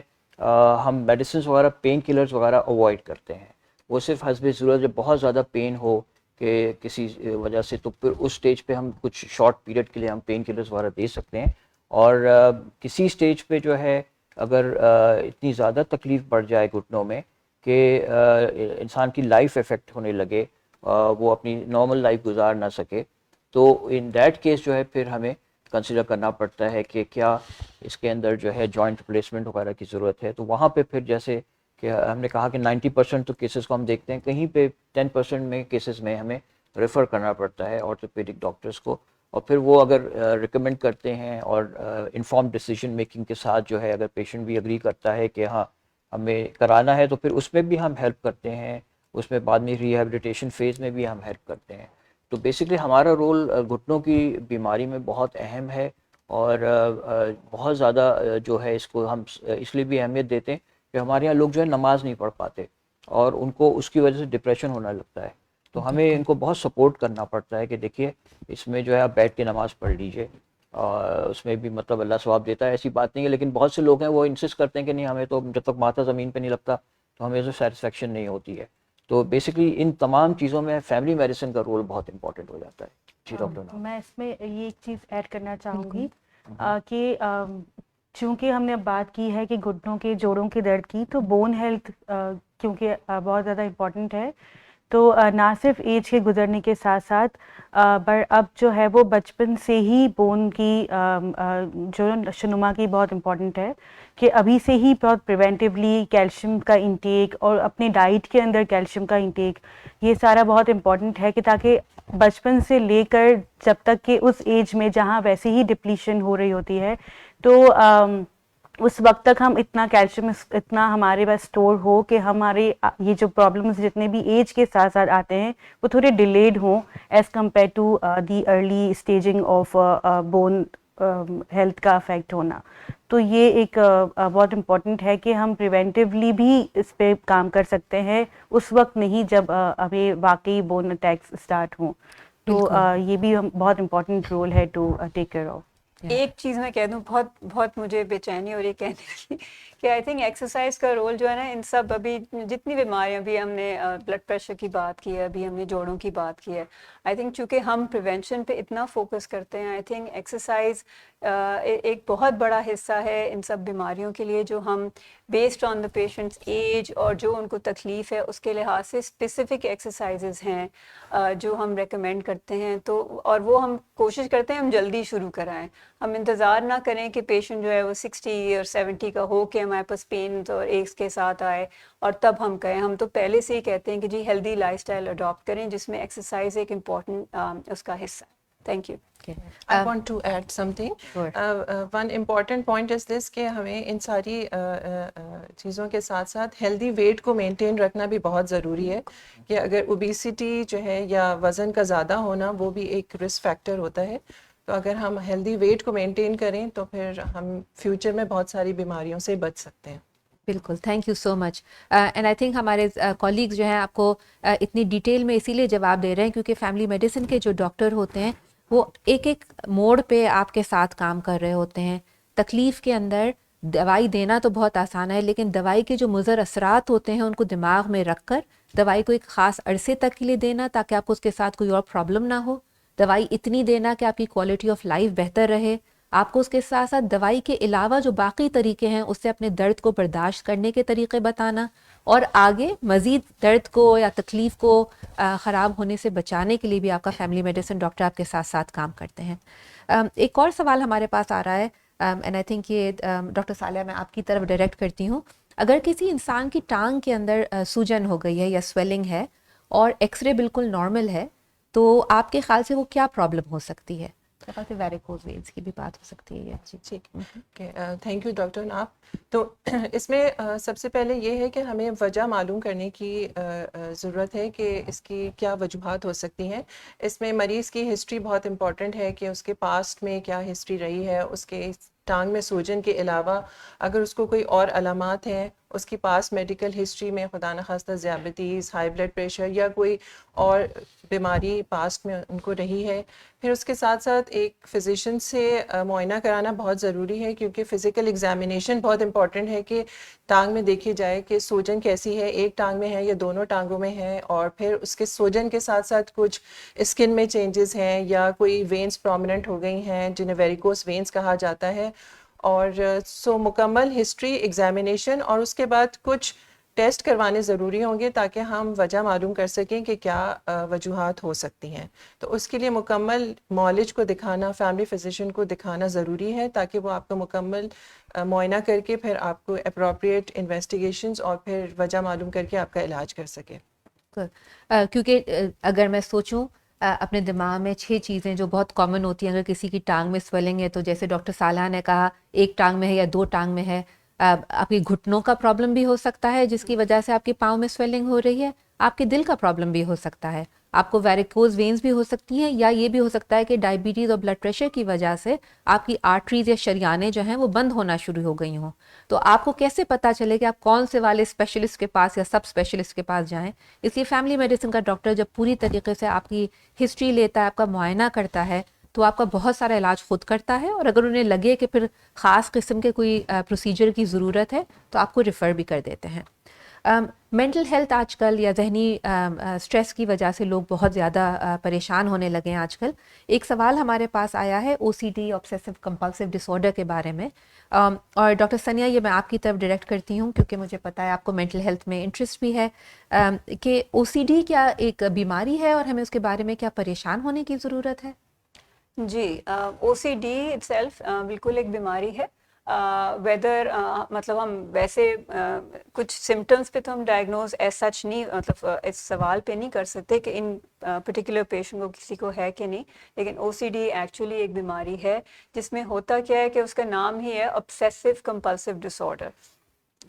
हम मेडिसिन वगैरह, पेन किलर्स वगैरह अवॉइड करते हैं। वो सिर्फ हस्बे ज़रूरत जब बहुत ज़्यादा पेन हो कि किसी वजह से, तो फिर उस स्टेज पे हम कुछ शॉर्ट पीरियड के लिए हम पेन किलर्स वगैरह दे सकते हैं। और किसी स्टेज पे जो है अगर इतनी ज़्यादा तकलीफ़ बढ़ जाए घुटनों में कि इंसान की लाइफ इफ़ेक्ट होने लगे, वो अपनी नॉर्मल लाइफ गुजार ना सके, तो इन दैट केस जो है फिर हमें कंसिडर करना पड़ता है कि क्या इसके अंदर जो है जॉइंट रिप्लेसमेंट वगैरह की ज़रूरत है। तो वहाँ पे फिर जैसे कि हमने कहा कि 90% तो केसेस को हम देखते हैं, कहीं पे 10% में केसेस में हमें रेफ़र करना पड़ता है ऑर्थोपेडिक डॉक्टर्स को, और फिर वो अगर रिकमेंड करते हैं और इन्फॉर्म डिसीजन मेकिंग के साथ जो है अगर पेशेंट भी एग्री करता है कि हाँ हमें कराना है, तो फिर उसमें भी हम हेल्प करते हैं, उसमें बाद में रिहैबिलिटेशन फेज़ में भी हम हेल्प करते हैं। तो बेसिकली हमारा रोल घुटनों की बीमारी में बहुत अहम है, और बहुत ज़्यादा जो है इसको हम इसलिए भी अहमियत देते हैं कि हमारे यहाँ लोग जो है नमाज नहीं पढ़ पाते और उनको उसकी वजह से डिप्रेशन होने लगता है, तो हमें इनको बहुत सपोर्ट करना पड़ता है कि देखिए इसमें जो है आप बैठ के नमाज़ पढ़ लीजिए, और उसमें भी मतलब अल्लाह सवाब देता है, ऐसी बात नहीं है। लेकिन बहुत से लोग हैं वो इंसिस्ट करते हैं कि नहीं, हमें तो जब तक माथा ज़मीन पे नहीं लगता तो हमें तो सेटिस्फेक्शन नहीं होती है। तो बेसिकली इन तमाम चीज़ों में फैमिली मेडिसिन का रोल बहुत इंपॉर्टेंट हो जाता है। जी डॉक्टर। मैं इसमें ये एक चीज़ ऐड करना चाहूँगी कि चूँकि हमने अब बात की है कि घुटनों के, जोड़ों के दर्द की, तो बोन हेल्थ क्योंकि बहुत ज़्यादा इम्पॉर्टेंट है, तो ना सिर्फ एज के गुजरने के साथ साथ पर अब जो है वो बचपन से ही बोन की जो नशोनुमा की बहुत इम्पॉर्टेंट है कि अभी से ही बहुत प्रिवेंटिवली कैल्शियम का इंटेक और अपने डाइट के अंदर कैल्शियम का इंटेक, ये सारा बहुत इम्पॉर्टेंट है कि ताकि बचपन से लेकर जब तक कि उस एज में जहाँ वैसे ही डिप्लीशन हो रही होती है, तो उस वक्त तक हम इतना कैल्शियम इतना हमारे पास स्टोर हो कि हमारे ये जो प्रॉब्लम्स जितने भी एज के साथ साथ आते हैं वो थोड़े डिलेड हों as compared to the early staging of bone health का अफेक्ट होना। तो ये एक बहुत इम्पोर्टेंट है कि हम प्रिवेंटिवली भी इस पे काम कर सकते हैं, उस वक्त नहीं जब हमें वाकई बोन अटैक्स स्टार्ट हों। तो ये भी बहुत इम्पोर्टेंट रोल है टू टेक केयर ऑफ। एक चीज़ मैं कह दूं, बहुत बहुत मुझे बेचैनी हो रही है कहने की कि आई थिंक एक्सरसाइज का रोल जो है ना इन सब, अभी जितनी बीमारियां, अभी हमने ब्लड प्रेशर की बात की है, अभी हमने जोड़ों की बात की है, आई थिंक चूंकि हम प्रिवेंशन पे इतना फोकस करते हैं, आई थिंक एक्सरसाइज एक बहुत बड़ा हिस्सा है इन सब बीमारियों के लिए, जो हम based on the patients age और जो उनको तकलीफ़ है उसके लिहाज से स्पेसिफिक एक्सरसाइजेज हैं जो हम रेकमेंड करते हैं। तो और वो हम कोशिश करते हैं हम जल्दी शुरू कराएं, हम इंतज़ार ना करें कि पेशेंट जो है वो 60 और 70 का हो के हमारे पास पेन और एक्स के साथ आए और तब हम कहें। हम तो पहले से ही कहते हैं कि जी हेल्दी लाइफस्टाइल अडॉप्ट करें जिसमें एक्सरसाइज एक इम्पॉर्टेंट उसका हिस्सा है। Thank you. I want to add something. Sure. One important point is this कि हमें इन सारी चीज़ों के साथ साथ हेल्दी वेट को मेंटेन रखना भी बहुत ज़रूरी है कि अगर ओबेसिटी जो है या वज़न का ज़्यादा होना वो भी एक रिस्क फैक्टर होता है। तो अगर हम हेल्दी वेट को मेंटेन करें तो फिर हम फ्यूचर में बहुत सारी बीमारियों से बच सकते हैं। बिल्कुल, thank you so much. And I think हमारे कॉलीग्स जो हैं आपको इतनी डिटेल में इसीलिए जवाब दे रहे हैं क्योंकि फैमिली मेडिसिन के जो डॉक्टर होते हैं वो एक एक मोड़ पे आपके साथ काम कर रहे होते हैं। तकलीफ़ के अंदर दवाई देना तो बहुत आसान है, लेकिन दवाई के जो मुज़र असरात होते हैं उनको दिमाग में रख कर दवाई को एक ख़ास अरसे तक के लिए देना ताकि आपको उसके साथ कोई और प्रॉब्लम ना हो। दवाई इतनी देना कि आपकी क्वालिटी ऑफ लाइफ बेहतर रहे। आपको उसके साथ साथ दवाई के अलावा जो बाकी तरीके हैं उससे अपने दर्द को बर्दाश्त करने के तरीके बताना और आगे मज़ीद दर्द को या तकलीफ़ को ख़राब होने से बचाने के लिए भी आपका फैमिली मेडिसिन डॉक्टर आपके साथ साथ काम करते हैं। एक और सवाल हमारे पास आ रहा है एंड आई थिंक ये डॉक्टर सालिया मैं आपकी तरफ डायरेक्ट करती हूँ। अगर किसी इंसान की टांग के अंदर सूजन हो गई है या स्वेलिंग है और एक्सरे बिल्कुल नॉर्मल है तो आपके ख्याल से वो क्या प्रॉब्लम हो सकती है? वेरिकोज वेन्स की भी बात हो सकती है। जी ठीक, थैंक यू डॉक्टर नाप। तो इसमें सबसे पहले ये है कि हमें वजह मालूम करने की ज़रूरत है कि इसकी क्या वजूहात हो सकती हैं। इसमें मरीज़ की हिस्ट्री बहुत इम्पॉर्टेंट है कि उसके पास्ट में क्या हिस्ट्री रही है, उसके टांग में सूजन के अलावा अगर उसको कोई और अलामात हैं, उसकी पास मेडिकल हिस्ट्री में खुदा न खास्ता ज़ियाबतीस, हाई ब्लड प्रेशर या कोई और बीमारी पास्ट में उनको रही है। फिर उसके साथ साथ एक फ़िज़िशियन से मुआयना कराना बहुत ज़रूरी है क्योंकि फ़िज़िकल एग्ज़ामिनेशन बहुत इंपॉर्टेंट है कि टांग में देखी जाए कि सूजन कैसी है, एक टांग में है या दोनों टांगों में है, और फिर उसके सूजन के साथ साथ कुछ स्किन में चेंजेस हैं या कोई वेन्स प्रोमिनेंट हो गई हैं जिन्हें वेरिकोस वेन्स कहा जाता है। और सो मुकम्मल हिस्ट्री एग्ज़ामिनेशन और उसके बाद कुछ टेस्ट करवाने ज़रूरी होंगे ताकि हम वजह मालूम कर सकें कि क्या वजूहात हो सकती हैं। तो उसके लिए मुकम्मल मौलिज को दिखाना, फैमिली फिजिशियन को दिखाना ज़रूरी है ताकि वो आपका मुकम्मल मुआयना करके फिर आपको अप्रोप्रिएट इन्वेस्टिगेशंस और फिर वजह मालूम करके आपका इलाज कर सके। क्योंकि अगर मैं सोचूं अपने दिमाग में 6 चीज़ें जो बहुत कॉमन होती हैं अगर किसी की टांग में स्वेलिंग है, तो जैसे डॉक्टर साला ने कहा एक टांग में है या 2 टांग में है। आपकी घुटनों का प्रॉब्लम भी हो सकता है जिसकी वजह से आपके पाँव में स्वेलिंग हो रही है। आपके दिल का प्रॉब्लम भी हो सकता है, आपको वेरिकोज वेन्स भी हो सकती हैं, या ये भी हो सकता है कि डायबिटीज़ और ब्लड प्रेशर की वजह से आपकी आर्टरीज या शरियानें जो हैं वो बंद होना शुरू हो गई हों। तो आपको कैसे पता चले कि आप कौन से वाले स्पेशलिस्ट के पास या सब स्पेशलिस्ट के पास जाएं? इसलिए फैमिली मेडिसिन का डॉक्टर जब पूरी तरीके से आपकी हिस्ट्री लेता है, आपका मुआयना करता है, तो आपका बहुत सारा इलाज खुद करता है और अगर उन्हें लगे कि फिर ख़ास किस्म के कोई प्रोसीजर की ज़रूरत है तो आपको रिफ़र भी कर देते हैं। मेंटल हेल्थ आजकल या जहनी स्ट्रेस की वजह से लोग बहुत ज़्यादा परेशान होने लगे हैं आजकल। एक सवाल हमारे पास आया है OCD ऑब्सेसिव कंपल्सिव डिसऑर्डर के बारे में, और डॉक्टर सनिया ये मैं आपकी तरफ डायरेक्ट करती हूँ क्योंकि मुझे पता है आपको मेंटल हेल्थ में इंटरेस्ट भी है कि OCD क्या एक बीमारी है और हमें उसके बारे में क्या परेशान होने की ज़रूरत है? जी, OCD इटसेल्फ बिल्कुल एक बीमारी है। वेदर मतलब हम वैसे कुछ सिम्टम्स पे तो हम डायग्नोज एज सच नहीं, मतलब इस सवाल पे नहीं कर सकते कि इन पर्टिकुलर पेशेंट को किसी को है कि नहीं, लेकिन OCD एक्चुअली एक बीमारी है जिसमें होता क्या है कि उसका नाम ही है ऑब्सेसिव कंपल्सिव डिसऑर्डर।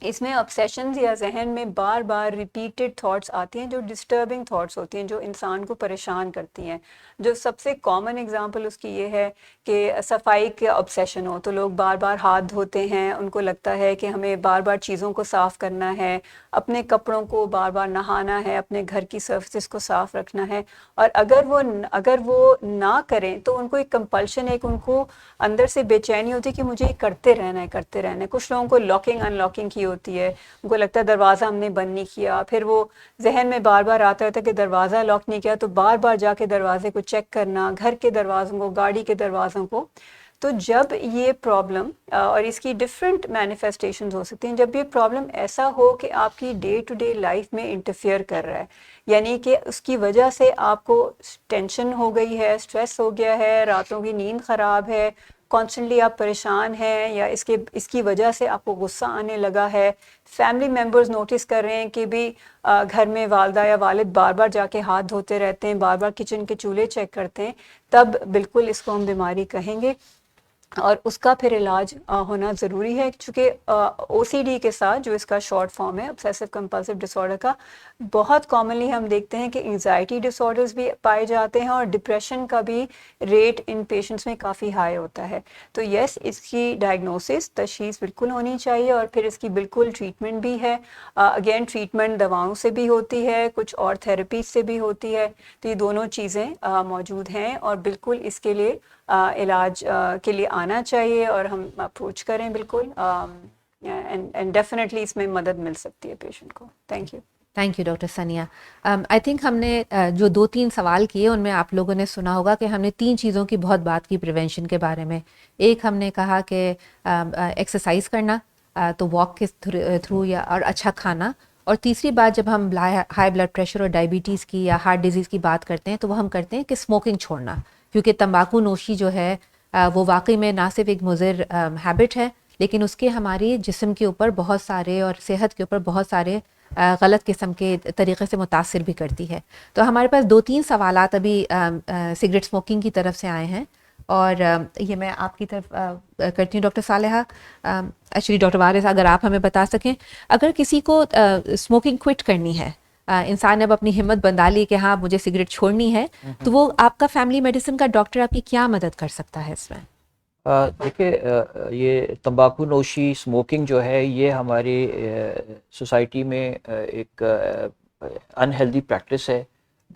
इसमें ऑब्सेशंस या जहन में बार बार रिपीटेड थॉट्स आती हैं जो डिस्टर्बिंग थॉट्स होती हैं, जो इंसान को परेशान करती हैं। जो सबसे कॉमन एग्जांपल उसकी ये है कि सफाई का ऑब्सेशन हो तो लोग बार बार हाथ धोते हैं, उनको लगता है कि हमें बार बार चीज़ों को साफ़ करना है, अपने कपड़ों को बार बार नहाना है, अपने घर की सर्फेस को साफ़ रखना है। और अगर वो ना करें तो उनको एक कंपल्शन, एक उनको अंदर से बेचैनी होती है कि मुझे ये करते रहना है, करते रहना है। कुछ लोगों को लॉकिंग अनलॉकिंग की होती है, उनको लगता है दरवाज़ा हमने बंद नहीं किया, फिर वो जहन में बार बार आता रहता है कि दरवाज़ा लॉक नहीं किया, तो बार बार जाके दरवाजे को चेक करना, घर के दरवाज़ों को, गाड़ी के दरवाज़ों को। तो जब ये प्रॉब्लम और इसकी डिफरेंट मैनिफेस्टेशंस हो सकती हैं, जब ये प्रॉब्लम ऐसा हो कि आपकी डे टू डे लाइफ में इंटरफेयर कर रहा है, यानी कि उसकी वजह से आपको टेंशन हो गई है, स्ट्रेस हो गया है, रातों की नींद ख़राब है, कॉन्स्टेंटली आप परेशान हैं, या इसकी वजह से आपको गुस्सा आने लगा है, फैमिली मेम्बर्स नोटिस कर रहे हैं कि भी घर में वालदा या वालिद बार बार जाके हाथ धोते रहते हैं, बार बार किचन के चूल्हे चेक करते हैं, तब बिल्कुल इसको हम बीमारी कहेंगे और उसका फिर इलाज होना ज़रूरी है। चूँकि OCD के साथ, जो इसका शॉर्ट फॉर्म है ऑब्सेसिव कंपल्सिव डिसऑर्डर का, बहुत कॉमनली हम देखते हैं कि एंजाइटी डिसऑर्डर्स भी पाए जाते हैं और डिप्रेशन का भी रेट इन पेशेंट्स में काफ़ी हाई होता है। तो यस, इसकी डायग्नोसिस तशख़ीस बिल्कुल होनी चाहिए और फिर इसकी बिल्कुल ट्रीटमेंट भी है। अगेन ट्रीटमेंट दवाओं से भी होती है, कुछ और थेरेपी से भी होती है। तो ये दोनों चीज़ें मौजूद हैं और बिल्कुल इसके लिए इलाज के लिए आना चाहिए और हम अप्रोच करें बिल्कुल, एंड डेफिनेटली इसमें मदद मिल सकती है पेशेंट को। Thank you. Thank you doctor Sania. I think हमने जो 2-3 सवाल किए उनमें आप लोगों ने सुना होगा कि हमने 3 चीज़ों की बहुत बात की प्रिवेंशन के बारे में। एक हमने कहा कि एक्सरसाइज करना, तो वॉक के थ्रू या और अच्छा खाना, और तीसरी बात जब हम हाई ब्लड प्रेशर और डायबिटीज़ की या हार्ट डिजीज़ की बात करते हैं तो वो हम करते हैं कि स्मोकिंग छोड़ना, क्योंकि तंबाकू नोशी जो है वो वाकई में ना सिर्फ एक मुज़र हैबिट है, लेकिन उसके हमारी जिस्म के ऊपर बहुत सारे और सेहत के ऊपर बहुत सारे गलत किस्म के तरीक़े से मुतासिर भी करती है। तो हमारे पास 2-3 सवालात अभी सिगरेट स्मोकिंग की तरफ से आए हैं और ये मैं आपकी तरफ करती हूँ डॉक्टर सालेहा। एक्चुअली डॉक्टर वारिस, अगर आप हमें बता सकें, अगर किसी को स्मोकिंग क्विट करनी है, इंसान ने अब अपनी हिम्मत बंधा ली कि हाँ मुझे सिगरेट छोड़नी है, तो वो आपका फैमिली मेडिसिन का डॉक्टर आपकी क्या मदद कर सकता है इसमें? देखिए, ये तंबाकू नोशी, स्मोकिंग जो है, ये हमारी सोसाइटी में एक अनहेल्दी प्रैक्टिस है,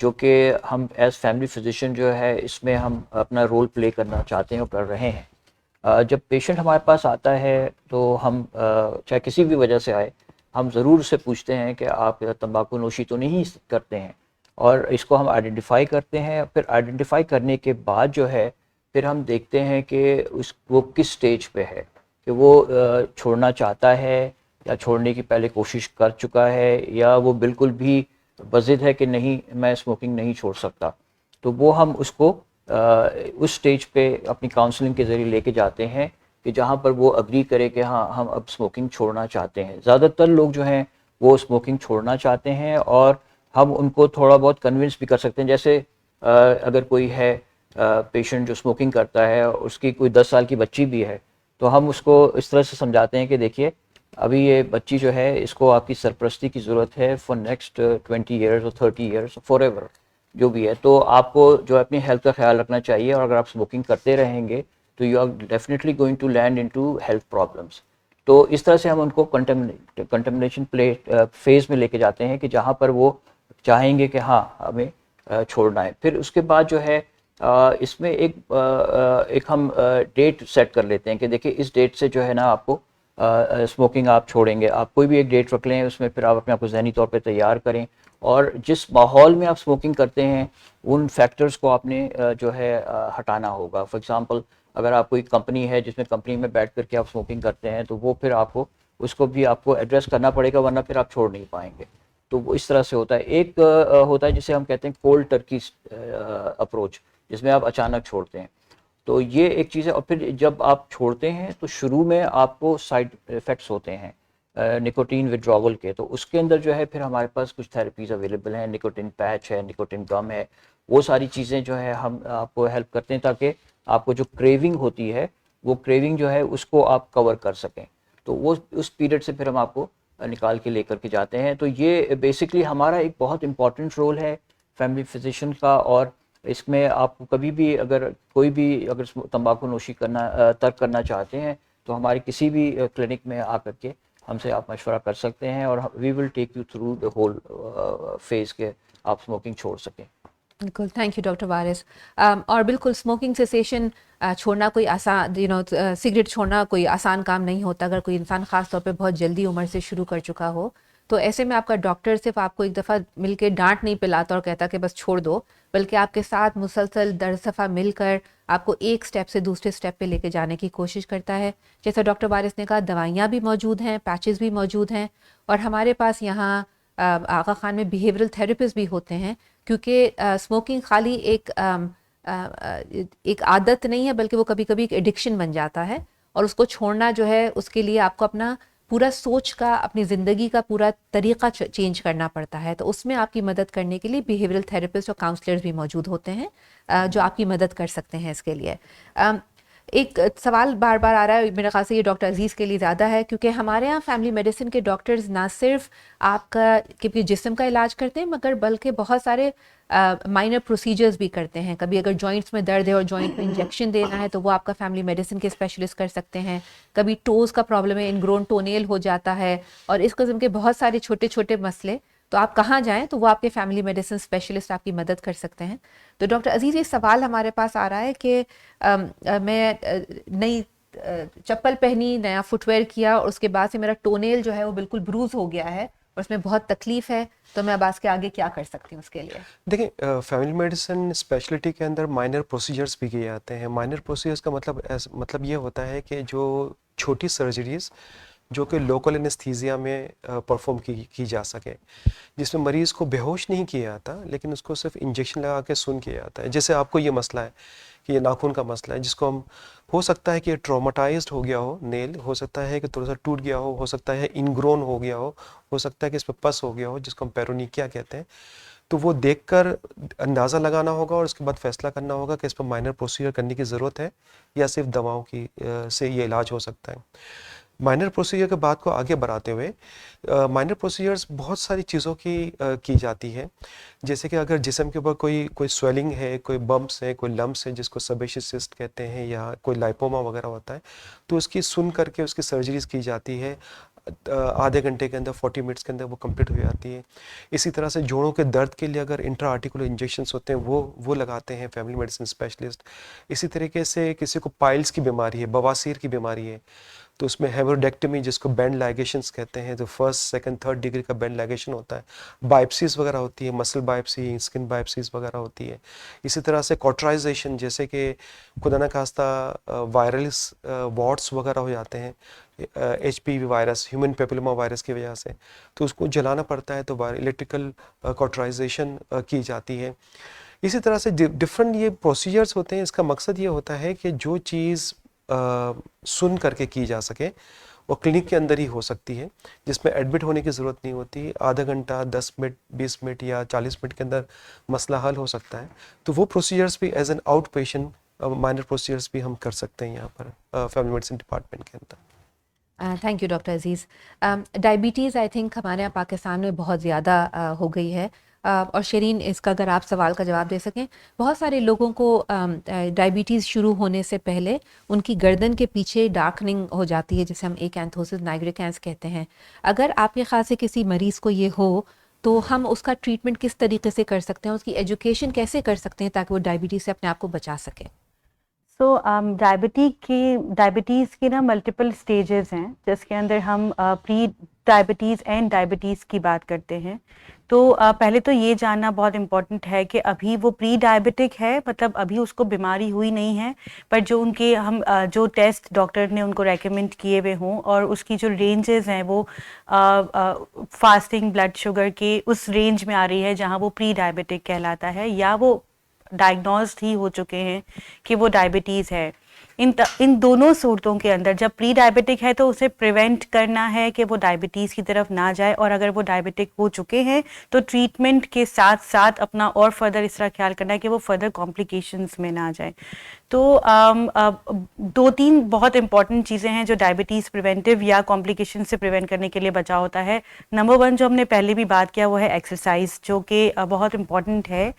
जो कि हम एज फैमिली फिजिशियन जो है इसमें हम अपना रोल प्ले करना चाहते हैं और कर रहे हैं। जब पेशेंट हमारे पास आता है तो हम चाहे किसी भी वजह से आए, हम ज़रूर उससे पूछते हैं कि आप तंबाकू नोशी तो नहीं करते हैं, और इसको हम आइडेंटिफाई करते हैं। फिर आइडेंटिफाई करने के बाद जो है फिर हम देखते हैं कि वो किस स्टेज पे है, कि वो छोड़ना चाहता है या छोड़ने की पहले कोशिश कर चुका है, या वो बिल्कुल भी बज़िद है कि नहीं मैं स्मोकिंग नहीं छोड़ सकता। तो वो हम उसको उस स्टेज पे अपनी काउंसलिंग के ज़रिए लेके जाते हैं कि जहाँ पर वो अग्री करे कि हाँ हम अब स्मोकिंग छोड़ना चाहते हैं। ज़्यादातर लोग जो हैं वो स्मोकिंग छोड़ना चाहते हैं और हम उनको थोड़ा बहुत कन्विंस भी कर सकते हैं। जैसे अगर कोई है पेशेंट जो स्मोकिंग करता है, उसकी कोई 10 साल की बच्ची भी है, तो हम उसको इस तरह से समझाते हैं कि देखिए अभी ये बच्ची जो है इसको आपकी सरपरस्ती की ज़रूरत है फॉर नेक्स्ट 20 ईयर्स और 30 ईयर्स फॉर एवर, जो भी है। तो आपको जो है अपनी हेल्थ का ख्याल रखना चाहिए, और अगर आप स्मोकिंग करते रहेंगे तो you are definitely going to land into health problems. तो इस तरह से हम उनको कंटेमिनेशन फेज़ में लेके जाते हैं कि जहाँ पर वो चाहेंगे कि हाँ हमें छोड़ना है। फिर उसके बाद जो है इसमें एक हम डेट सेट कर लेते हैं कि देखिए इस डेट से जो है ना आपको स्मोकिंग आप छोड़ेंगे। आप कोई भी एक डेट रख लें, उसमें फिर आप अपने आप को ज़हनी तौर पे तैयार करें, और जिस माहौल में आप स्मोकिंग करते हैं उन फैक्टर्स को आपने जो है हटाना होगा। फॉर एग्ज़ाम्पल, अगर आप कोई कंपनी है जिसमें कंपनी में बैठ करके आप स्मोकिंग करते हैं, तो वो फिर आपको उसको भी आपको एड्रेस करना पड़ेगा, वरना फिर आप छोड़ नहीं पाएंगे। तो वो इस तरह से होता है। एक होता है जिसे हम कहते हैं कोल्ड टर्की अप्रोच, जिसमें आप अचानक छोड़ते हैं। तो ये एक चीज़ है। और फिर जब आप छोड़ते हैं तो शुरू में आपको साइड इफ़ेक्ट्स होते हैं निकोटीन विड्रॉवल के, तो उसके अंदर जो है फिर हमारे पास कुछ थेरेपीज़ अवेलेबल हैं, निकोटीन पैच है, निकोटीन गम है, वो सारी चीज़ें जो है हम आपको हेल्प करते हैं ताकि आपको जो क्रेविंग होती है वो क्रेविंग जो है उसको आप कवर कर सकें। तो वो उस पीरियड से फिर हम आपको निकाल के लेकर के जाते हैं। तो ये बेसिकली हमारा एक बहुत इंपॉर्टेंट रोल है फैमिली फिजिशियन का। और इसमें आप कभी भी अगर कोई भी अगर तंबाकू नोशी तर्क करना चाहते हैं तो हमारी किसी भी क्लिनिक में आकर के हमसे आप मशवरा कर सकते हैं और we will take you through the whole phase के आप स्मोकिंग छोड़ सकें। बिल्कुल, थैंक यू डॉक्टर वारिस। और बिल्कुल स्मोकिंग सेसेशन छोड़ना कोई आसान सिगरेट छोड़ना कोई आसान काम नहीं होता। अगर कोई इंसान ख़ास तौर पे बहुत जल्दी उम्र से शुरू कर चुका हो तो ऐसे में आपका डॉक्टर सिर्फ आपको एक दफ़ा मिलके डांट नहीं पिलाता और कहता कि बस छोड़ दो, बल्कि आपके साथ मुसलसल दर दफ़ा मिलकर आपको एक स्टेप से दूसरे स्टेप पे लेके जाने की कोशिश करता है। जैसा डॉक्टर वारिस ने कहा, दवाइयाँ भी मौजूद हैं, पैचेस भी मौजूद हैं और हमारे पास यहाँ आगा खान में बिहेवियरल थेरेपिस्ट भी होते हैं, क्योंकि स्मोकिंग खाली एक आदत नहीं है बल्कि वो कभी कभी एक एडिक्शन बन जाता है और उसको छोड़ना जो है उसके लिए आपको अपना पूरा सोच का, अपनी ज़िंदगी का पूरा तरीक़ा चेंज करना पड़ता है। तो उसमें आपकी मदद करने के लिए बिहेवियरल थेरेपिस्ट और काउंसलर्स भी मौजूद होते हैं जो आपकी मदद कर सकते हैं इसके लिए। एक सवाल बार बार आ रहा है, मेरे ख्याल से ये डॉक्टर अजीज़ के लिए ज़्यादा है, क्योंकि हमारे यहाँ फैमिली मेडिसिन के डॉक्टर्स ना सिर्फ आपका के जिस्म का इलाज करते हैं मगर बल्कि बहुत सारे माइनर प्रोसीजर्स भी करते हैं। कभी अगर जॉइंट्स में दर्द है और जॉइंट में इंजेक्शन देना है तो वो आपका फैमिली मेडिसिन के स्पेशलिस्ट कर सकते हैं। कभी टोज़ का प्रॉब्लम है, इनग्रोन टोनेल हो जाता है और इस किस्म के बहुत सारे छोटे छोटे मसले, तो आप कहाँ जाएं तो वो आपके फैमिली मेडिसिन स्पेशलिस्ट आपकी मदद कर सकते हैं। तो डॉक्टर अजीज़, ये सवाल हमारे पास आ रहा है कि मैं नई चप्पल पहनी, नया फुटवेयर किया और उसके बाद से मेरा टोनेल जो है वो बिल्कुल ब्रूज हो गया है और उसमें बहुत तकलीफ है, तो मैं अब के आगे क्या कर सकती हूँ उसके लिए? देखिए, फैमिली मेडिसिन स्पेशलिटी के अंदर माइनर प्रोसीजर्स भी किए जाते हैं। माइनर प्रोसीजर्स का मतलब ये होता है कि जो छोटी सर्जरीज जो कि लोकल एनेस्थीसिया में परफॉर्म की जा सके, जिसमें मरीज़ को बेहोश नहीं किया जाता लेकिन उसको सिर्फ इंजेक्शन लगा के सुन किया जाता है। जैसे आपको ये मसला है कि ये नाखून का मसला है, जिसको हम हो सकता है कि ट्रॉमाटाइज्ड हो गया हो नेल, हो सकता है कि थोड़ा सा टूट गया हो सकता है इनग्रोन हो गया हो सकता है कि इस पर पस हो गया हो, जिसको हम पेरोनिकिया कहते हैं। तो वो देखकर अंदाज़ा लगाना होगा और उसके बाद फैसला करना होगा कि इस पर माइनर प्रोसीजर करने की ज़रूरत है या सिर्फ दवाओं की से ये इलाज हो सकता है। माइनर प्रोसीजर के बात को आगे बढ़ाते हुए माइनर प्रोसीजर्स बहुत सारी चीज़ों की जाती है। जैसे कि अगर जिस्म के ऊपर कोई स्वेलिंग है, कोई बम्प्स है, कोई लम्प्स है जिसको सेबेशियस सिस्ट कहते हैं, या कोई लाइपोमा वगैरह होता है, तो उसकी सुन करके उसकी सर्जरीज की जाती है। आधे घंटे के अंदर 40 मिनट्स के अंदर वो कंप्लीट हो जाती है। इसी तरह से जोड़ों के दर्द के लिए अगर इंट्रा आर्टिकुलर इंजेक्शंस होते हैं वो लगाते हैं फैमिली मेडिसिन स्पेशलिस्ट। इसी तरीके से किसी को पाइल्स की बीमारी है, बवासीर की बीमारी है, तो उसमें हेमोडेक्टमी जिसको बैंड लाइगेशंस कहते हैं, तो फर्स्ट सेकंड थर्ड डिग्री का बैंड लाइगेशन होता है। बायोप्सीज वगैरह होती है, मसल बायोप्सी, स्किन बायोप्सीज वगैरह होती है। इसी तरह से कॉटराइजेशन, जैसे कि खुदा न खास्ता वायरल वॉर्ड्स वगैरह हो जाते हैं HPV virus, human papilloma virus की वजह से, तो उसको जलाना पड़ता है, तो इलेक्ट्रिकल कॉटराइजेशन की जाती है। इसी तरह से डिफरेंट ये प्रोसीजर्स होते हैं। इसका मकसद ये होता है कि जो चीज़ सुन करके की जा सके वो क्लिनिक के अंदर ही हो सकती है, जिसमें एडमिट होने की ज़रूरत नहीं होती। आधा घंटा, 10 मिनट, 20 मिनट या 40 मिनट के अंदर मसला हल हो सकता है। तो वो प्रोसीजर्स भी as an outpatient minor procedures भी हम कर सकते हैं यहाँ पर फैमिली मेडिसिन डिपार्टमेंट के अंदर। Thank you doctor Aziz. Diabetes I think हमारे यहाँ पाकिस्तान में बहुत ज़्यादा हो गई है और शरीन, इसका अगर आप सवाल का जवाब दे सकें। बहुत सारे लोगों को डायबिटीज़ शुरू होने से पहले उनकी गर्दन के पीछे डार्कनिंग हो जाती है, जिसे हम एकैंथोसिस नाइग्रिकेंस कहते हैं। अगर आपके ख़्याल से किसी मरीज़ को ये हो तो हम उसका ट्रीटमेंट किस तरीके से कर सकते हैं, उसकी एजुकेशन कैसे कर सकते हैं ताकि वो डायबिटीज़ से अपने आप को बचा सके? सो डायबिटीज़ की ना मल्टीपल स्टेजेस हैं, जिसके अंदर हम प्री डायबिटीज़ एंड डायबिटीज़ की बात करते हैं। तो पहले तो ये जानना बहुत इम्पॉर्टेंट है कि अभी वो प्री डायबिटिक है, मतलब अभी उसको बीमारी हुई नहीं है, पर जो उनके जो टेस्ट डॉक्टर ने उनको रेकमेंड किए हुए हों और उसकी जो रेंजेस हैं वो फास्टिंग ब्लड शुगर के उस रेंज में आ रही है जहाँ वो प्री डायबिटिक कहलाता है, या वो डायग्नोज्ड ही हो चुके हैं कि वो डायबिटीज़ है। इन दोनों सूरतों के अंदर जब प्री डायबिटिक है तो उसे प्रिवेंट करना है कि वो डायबिटीज़ की तरफ ना जाए, और अगर वो डायबिटिक हो चुके हैं तो ट्रीटमेंट के साथ साथ अपना और फर्दर इस तरह ख्याल करना है कि वो फर्दर कॉम्प्लिकेशंस में ना जाए। तो 2-3 बहुत इंपॉर्टेंट चीज़ें हैं जो डायबिटीज़ प्रिवेंटिव या कॉम्प्लिकेशन से प्रिवेंट करने के लिए बचाव होता है। नंबर 1 जो हमने पहले भी बात किया वो है एक्सरसाइज, जो कि बहुत इम्पॉर्टेंट है,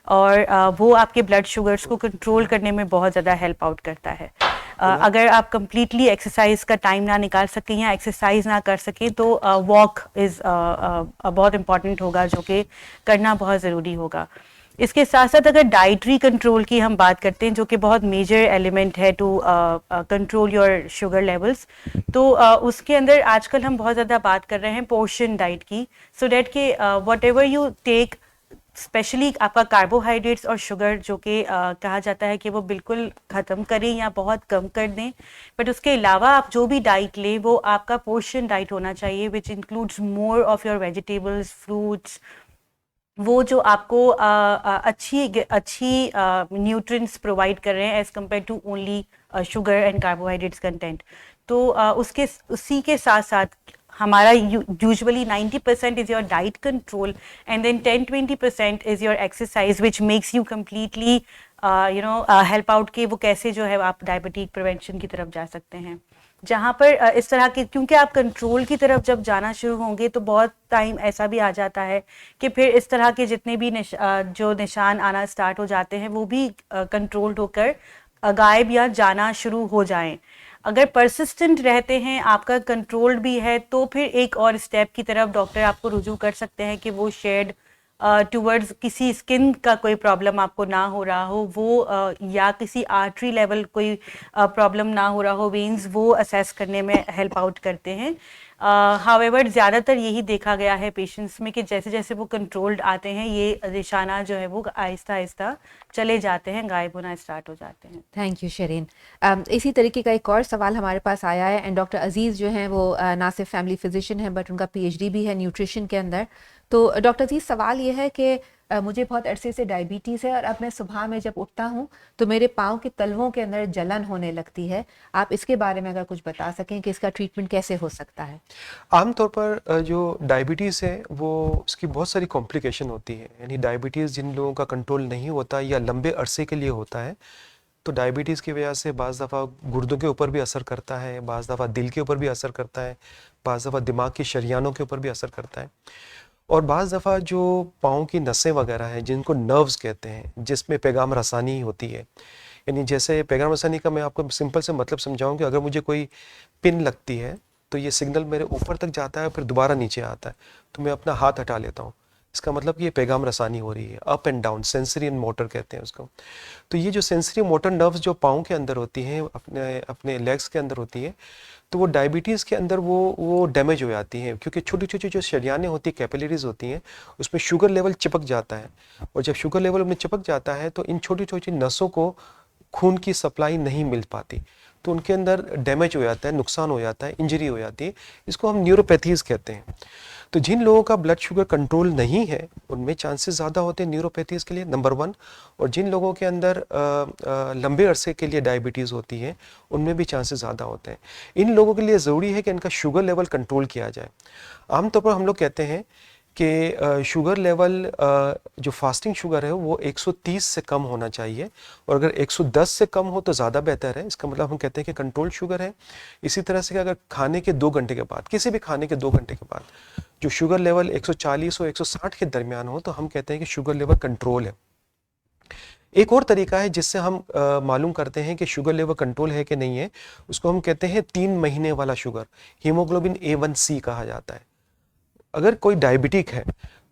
और वो आपके ब्लड शुगर्स को कंट्रोल करने में बहुत ज़्यादा हेल्प आउट करता है। अगर आप कंप्लीटली एक्सरसाइज का टाइम ना निकाल सकें या एक्सरसाइज ना कर सकें तो वॉक इज़ बहुत इम्पॉर्टेंट होगा, जो कि करना बहुत ज़रूरी होगा। इसके साथ साथ अगर डाइटरी कंट्रोल की हम बात करते हैं, जो कि बहुत मेजर एलिमेंट है to control your sugar levels, तो उसके अंदर आजकल हम बहुत ज़्यादा बात कर रहे हैं पोर्शन डाइट की, सो डैट कि whatever you take, specially आपका कार्बोहाइड्रेट्स और शुगर जो कि कहा जाता है कि वो बिल्कुल ख़त्म करें या बहुत कम कर दें, बट उसके अलावा आप जो भी डाइट लें वो आपका पोर्शन डाइट होना चाहिए, which includes more of your vegetables, fruits, वो जो आपको अच्छी न्यूट्रिएंट्स प्रोवाइड कर रहे हैं as compared to only sugar and carbohydrates content. तो उसी के साथ साथ हमारा usually 90% is your diet control and then 10-20% is your exercise, which makes you completely help out कि वो कैसे जो है आप डायबिटीज प्रिवेंशन की तरफ जा सकते हैं। जहाँ पर इस तरह के, क्योंकि आप कंट्रोल की तरफ जब जाना शुरू होंगे तो बहुत टाइम ऐसा भी आ जाता है कि फिर इस तरह के जितने भी जो निशान आना स्टार्ट हो जाते हैं वो भी कंट्रोल्ड होकर गायब या जाना शुरू हो जाएं। अगर परसिस्टेंट रहते हैं, आपका कंट्रोल्ड भी है, तो फिर एक और स्टेप की तरफ डॉक्टर आपको रुजू कर सकते हैं कि वो शेड टूवर्ड्स किसी स्किन का कोई प्रॉब्लम आपको ना हो रहा हो, वो या किसी आर्टरी लेवल कोई प्रॉब्लम ना हो रहा हो, वेन्स, वो असेस करने में हेल्प आउट करते हैं। हावेवर ज़्यादातर यही देखा गया है पेशेंट्स में कि जैसे जैसे वो कंट्रोल्ड आते हैं ये निशाना जो है वो आहिस्ता आहिस्ता चले जाते हैं, गायब होना स्टार्ट हो जाते हैं। Thank you Shireen. इसी तरीके का एक और सवाल हमारे पास आया है, एंड डॉक्टर अजीज़ जो हैं वो ना सिर्फ फैमिली फिजिशियन है बट उनका PhD भी है न्यूट्रिशन के अंदर। तो डॉक्टर अजीज़, सवाल ये है कि मुझे बहुत अरसे से डायबिटीज़ है और अब मैं सुबह में जब उठता हूँ तो मेरे पाँव के तलवों के अंदर जलन होने लगती है। आप इसके बारे में अगर कुछ बता सकें कि इसका ट्रीटमेंट कैसे हो सकता है? आमतौर पर जो डायबिटीज़ है वो उसकी बहुत सारी कॉम्प्लिकेशन होती है, यानी डायबिटीज़ जिन लोगों का कंट्रोल नहीं होता या लंबे अरसे के लिए होता है, तो डायबिटीज़ की वजह से बाज़ दफ़ा गुर्दों के ऊपर भी असर करता है, बाज़ दफ़ा दिल के ऊपर भी असर करता है, बाज़ दफ़ा दिमाग की शरियानों के ऊपर भी असर करता है, और बाज़ दफ़ा जो पाँव की नसें वगैरह हैं जिनको नर्व्स कहते हैं, जिसमें पैगाम रसानी होती है, यानी जैसे पैगाम रसानी का मैं आपको सिंपल से मतलब समझाऊं कि अगर मुझे कोई पिन लगती है तो ये सिग्नल मेरे ऊपर तक जाता है, फिर दोबारा नीचे आता है, तो मैं अपना हाथ हटा लेता हूँ, इसका मतलब कि ये पैगाम रसानी हो रही है, up and down, sensory and motor कहते हैं उसको। तो ये जो सेंसरी मोटर नर्व्स जो पाँव के अंदर होती हैं, अपने लेग्स के अंदर होती हैं, तो वो डायबिटीज़ के अंदर वो डैमेज हो जाती हैं, क्योंकि छोटी छोटी जो शरियानें होती हैं, कैपिलरीज होती हैं, उसमें शुगर लेवल चिपक जाता है, और जब शुगर लेवल में चिपक जाता है तो इन छोटी छोटी नसों को खून की सप्लाई नहीं मिल पाती, तो उनके अंदर डैमेज हो जाता है, नुकसान हो जाता है, इंजरी हो जाती है, इसको हम न्यूरोपैथीज़ कहते हैं। तो जिन लोगों का ब्लड शुगर कंट्रोल नहीं है उनमें चांसेस ज़्यादा होते हैं न्यूरोपैथीज़ के लिए, नंबर 1, और जिन लोगों के अंदर लंबे अरसे के लिए डायबिटीज़ होती है उनमें भी चांसेस ज़्यादा होते हैं। इन लोगों के लिए ज़रूरी है कि इनका शुगर लेवल कंट्रोल किया जाए। आमतौर पर हम लोग कहते हैं कि शुगर लेवल जो फास्टिंग शुगर है वो 130 से कम होना चाहिए, और अगर 110 से कम हो तो ज़्यादा बेहतर है, इसका मतलब हम कहते हैं कि कंट्रोल शुगर है। इसी तरह से अगर खाने के 2 घंटे के बाद, किसी भी खाने के 2 घंटे के बाद जो शुगर लेवल 140 और 160 के दरमियान हो तो हम कहते हैं कि शुगर लेवल कंट्रोल है। एक और तरीका है जिससे हम मालूम करते हैं कि शुगर लेवल कंट्रोल है कि नहीं है, उसको हम कहते हैं 3 महीने वाला शुगर, हीमोग्लोबिन A1C कहा जाता है। अगर कोई डायबिटिक है